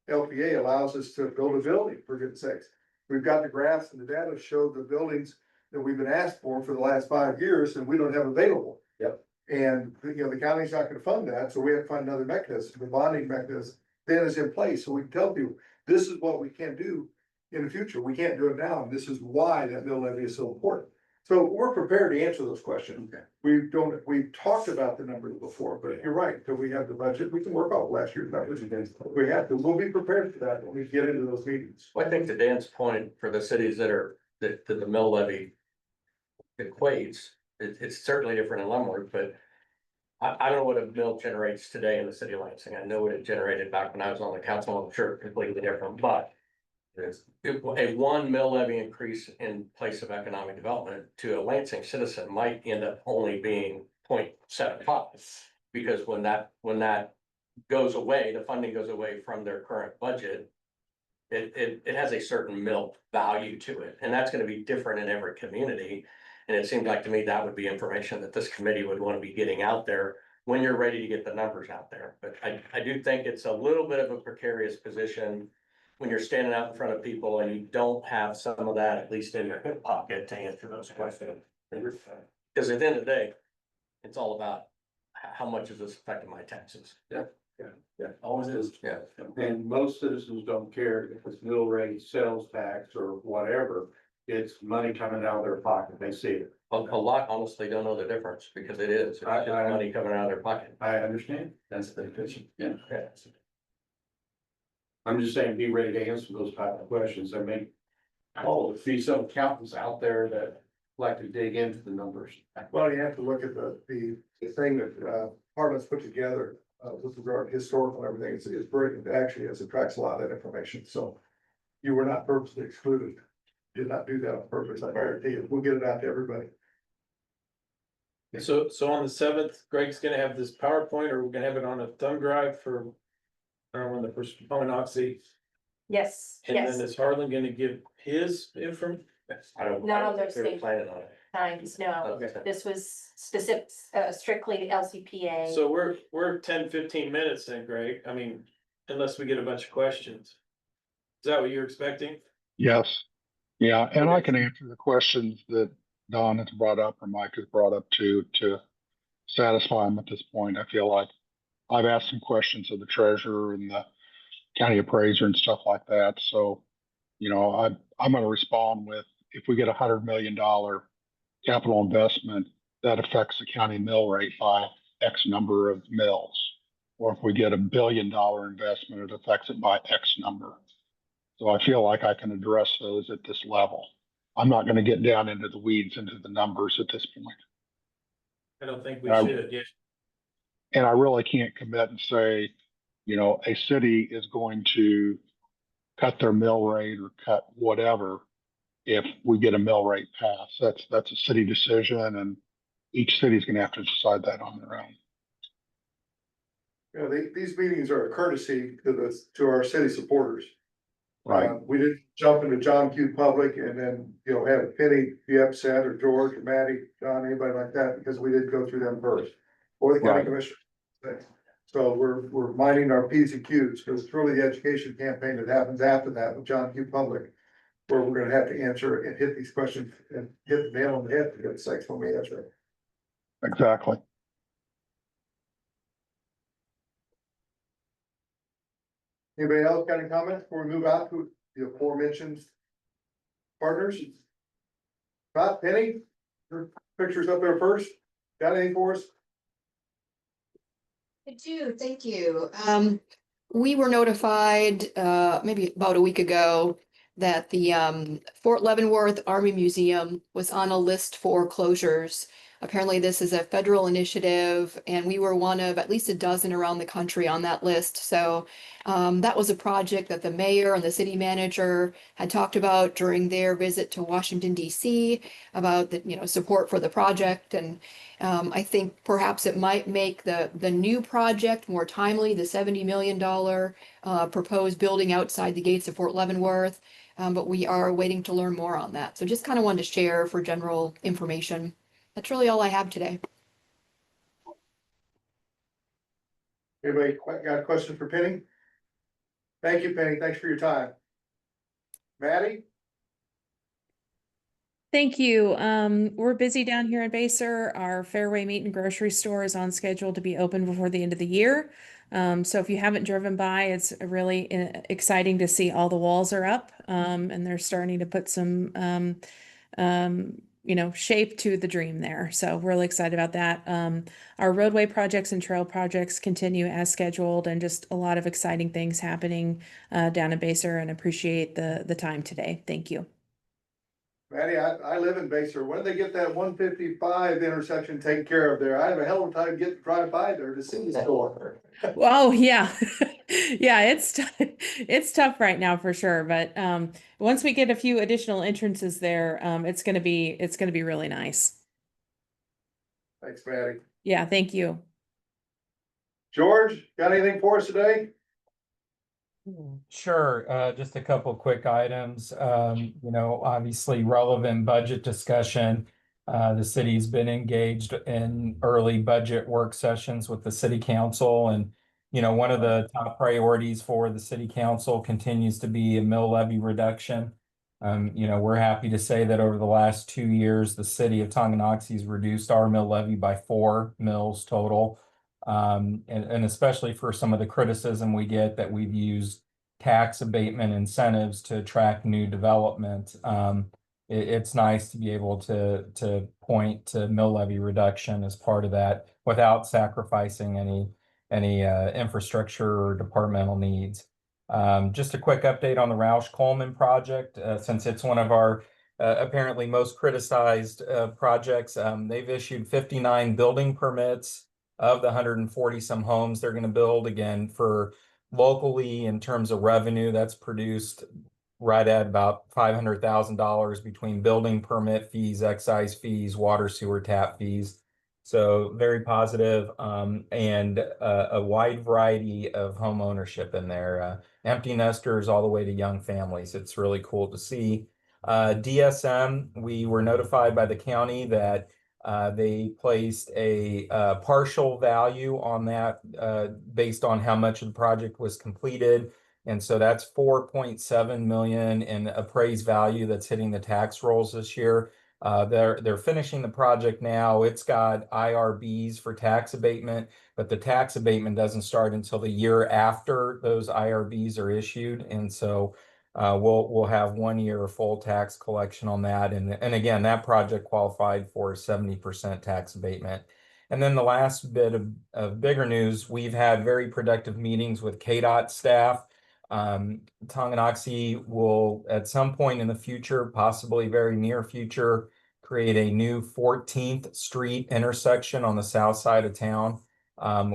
LPA allows us to build a building, for goodness sakes. We've got the graphs and the data show the buildings that we've been asked for the last 5 years and we don't have available. Yep. And, you know, the county's not gonna fund that, so we have to find another mechanism. The bonding mechanism then is in place, so we can tell people, this is what we can do in the future. We can't do it now, and this is why that mill levy is so important. So we're prepared to answer those questions. Okay. We've talked about the numbers before, but you're right, until we have the budget, we can work off last year's numbers. We have to, we'll be prepared for that when we get into those meetings. Well, I think to Dan's point, for the cities that the mill levy equates, it's certainly different in Leavenworth, but I don't know what a mill generates today in the city of Lansing. I know what it generated back when I was on the council. I'm sure it's completely different, but a one mill levy increase in place of economic development to a Lansing citizen might end up only being 0.75. Because when that goes away, the funding goes away from their current budget. It has a certain mill value to it, and that's gonna be different in every community. And it seemed like to me that would be information that this committee would want to be getting out there when you're ready to get the numbers out there. But I do think it's a little bit of a precarious position when you're standing out in front of people and you don't have some of that, at least in your hip pocket, to answer those questions. Because at the end of the day, it's all about how much is this affecting my taxes? Always is. Yeah. And most citizens don't care if it's mill rate, sales tax, or whatever. It's money coming out of their pocket. They see it. A lot honestly don't know the difference because it is, it's just money coming out of their pocket. I understand. That's the big picture, yeah. I'm just saying, be ready to answer those type of questions. I mean, oh, see some accountants out there that like to dig into the numbers. Well, you have to look at the thing that, Harlan's put together, with regard to historical and everything, it's brilliant, actually, it attracts a lot of that information, so. You were not purposely excluded, did not do that on purpose, I guarantee you, we'll get it out to everybody. So on the 7th, Greg's gonna have this PowerPoint, or we're gonna have it on a thumb drive for or when the first Monoxy. Yes, And then yes, is Harlan gonna give his information? Not on those They're things. planning on it. times, no. Okay. This was specific, strictly LCPA. So we're 10-15 minutes then, Greg. I mean, unless we get a bunch of questions. Is that what you're expecting? Yes, yeah, and I Okay. can answer the questions that Don has brought up or Mike has brought up to satisfy them at this point. I feel like I've asked some questions of the treasurer and the county appraiser and stuff like that. So, I'm going to respond with, if we get $100 million capital investment, that affects the county mill rate by X number of mills. Or if we get $1 billion investment, it affects it by X number. So I feel like I can address those at this level. I'm not going to get down into the weeds, into the numbers at this point. I don't think we I- should, yeah. And I really can't commit and say, a city is going to cut their mill rate or cut whatever if we get a mill rate passed. That's a city decision, and each city is going to have to decide that on their own. These meetings are a courtesy to our city supporters. Right. We didn't jump into John Q. Public and then, have Penny be upset, or George or Matty, John, anybody like that, because we didn't go through them first. Or the county Right. commissioner. So we're minding our P's and Q's, because it's really the education campaign that happens after that with John Q. Public, where we're gonna have to answer and hit these questions and hit the nail on the head, for God's sakes, when we answer it. Exactly. Anybody else got any comments before we move out to the aforementioned partners? Scott, Penny, your pictures up there first. Got anything for us? I do, thank you. We were notified, maybe about a week ago that the, Fort Leavenworth Army Museum was on a list for closures. Apparently, this is a federal initiative, and we were one of at least a dozen around the country on that list. So, that was a project that the mayor and the city manager had talked about during their visit to Washington, DC, about the, support for the project. And I think perhaps it might make the new project more timely, the $70 million proposed building outside the gates of Fort Leavenworth. But we are waiting to learn more on that. So just kind of wanted to share for general information. That's really all I have today. Anybody got a question for Penny? Thank you, Penny. Thanks for your time. Maddie? Thank you. We're busy down here in Baser. Our Fairway Meat and Grocery Store is on schedule to be open before the end of the year. So if you haven't driven by, it's really exciting to see all the walls are up, and they're starting to put some, shape to the dream there. So really excited about that. Our roadway projects and trail projects continue as scheduled, and just a lot of exciting things happening down in Baser, and appreciate the time today. Thank you. Maddie, I live in Baser. When do they get that 155 intersection taken care of there? I have a hell of a time getting drive by there to see the store. Oh, yeah. Yeah, it's tough right now for sure. But once we get a few additional entrances there, it's gonna be really nice. Thanks, Maddie. Yeah, thank you. George, got anything for us today? Sure, just a couple quick items. Obviously relevant budget discussion. The city's been engaged in early budget work sessions with the city council, and one of the top priorities for the city council continues to be a mill levy reduction. We're happy to say that over the last 2 years, the city of Tonganoxie has reduced our mill levy by 4 mills total. And especially for some of the criticism we get that we've used tax abatement incentives to attract new development. It's nice to be able to point to mill levy reduction as part of that without sacrificing any infrastructure or departmental needs. Just a quick update on the Roush Coleman project, since it's one of our apparently most criticized projects. They've issued 59 building permits of the 140 some homes they're going to build. Again, for locally in terms of revenue, that's produced right at about $500,000 between building permit fees, excise fees, water sewer tap fees. So very positive, and a wide variety of home ownership in there, empty nesters all the way to young families. It's really cool to see. DSM, we were notified by the county that they placed a partial value on that based on how much of the project was completed. And so that's 4.7 million in appraised value that's hitting the tax rolls this year. They're finishing the project now. It's got IRBs for tax abatement, but the tax abatement doesn't start until the year after those IRBs are issued. And so we'll have 1 year of full tax collection on that. And again, that project qualified for 70% tax abatement. And then the last bit of bigger news, we've had very productive meetings with KDOT staff. Tonganoxie will at some point in the future, possibly very near future, create a new 14th Street intersection on the south side of town.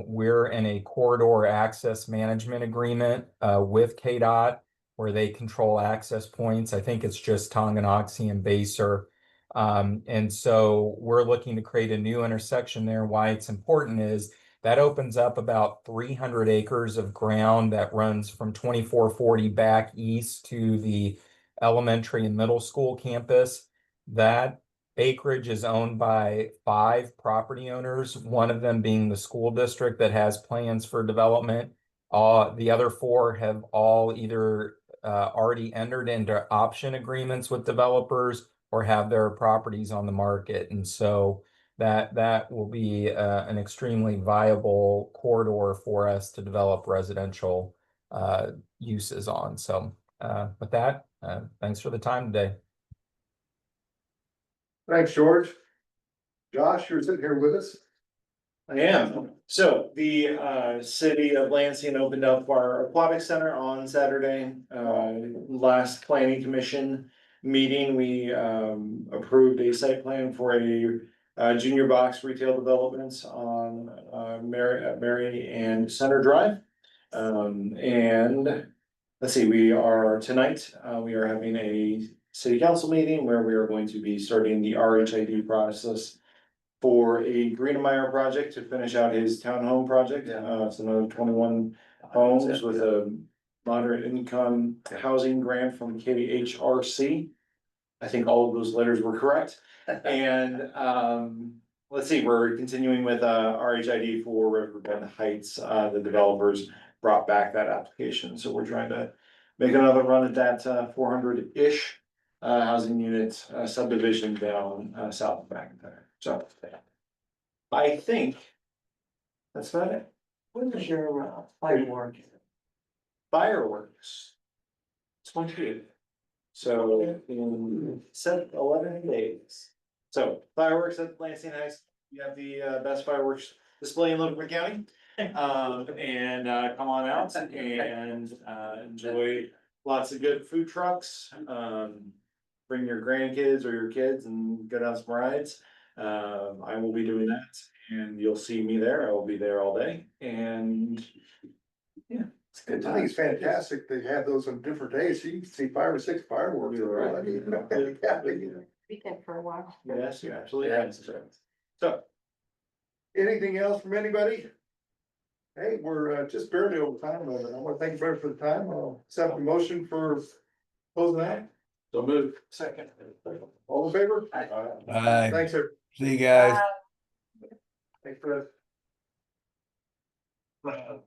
We're in a corridor access management agreement with KDOT where they control access points. I think it's just Tonganoxie and Baser. And so we're looking to create a new intersection there. Why it's important is that opens up about 300 acres of ground that runs from 2440 back east to the elementary and middle school campus. That acreage is owned by 5 property owners, one of them being the school district that has plans for development. The other 4 have all either already entered into option agreements with developers or have their properties on the market. And so that will be an extremely viable corridor for us to develop residential uses on. So with that, thanks for the time today. Thanks, George. Josh, you're sitting here with us. I am. So the city of Lansing opened up our aquatic center on Saturday. Last planning commission meeting, we approved a site plan for a junior box retail developments on Mary and Center Drive. And let's see, we are tonight, we are having a city council meeting where we are going to be starting the RHID process for a Greenemeyer project to finish out his townhome project. It's another 21 homes with a moderate income housing grant from KHRC. I think all of those letters were correct. And let's see, we're continuing with RHID for Riverbend Heights. The developers brought back that application, so we're trying to make another run at that 400-ish housing units subdivision down south of McIntyre. So I think that's about it. When was your firework? Fireworks. 28. So in 11 days. So fireworks at Lansing High School. You have the best fireworks display in Leavenworth County. And come on out and enjoy lots of good food trucks. Bring your grandkids or your kids and go down some rides. I will be doing that and you'll see me there. I will be there all day and yeah, it's a good I time. think it's fantastic. They have those on different days. So you can see 5 or 6 fireworks. You're right. Weekend for a while. Yes, you absolutely have. So, Anything else from anybody? Hey, we're just barely over time, but I want to thank you very much for the time. I'll accept the motion for closing out. so move. Second. All in favor? Bye. Thanks, sir. See you guys. Thanks for that.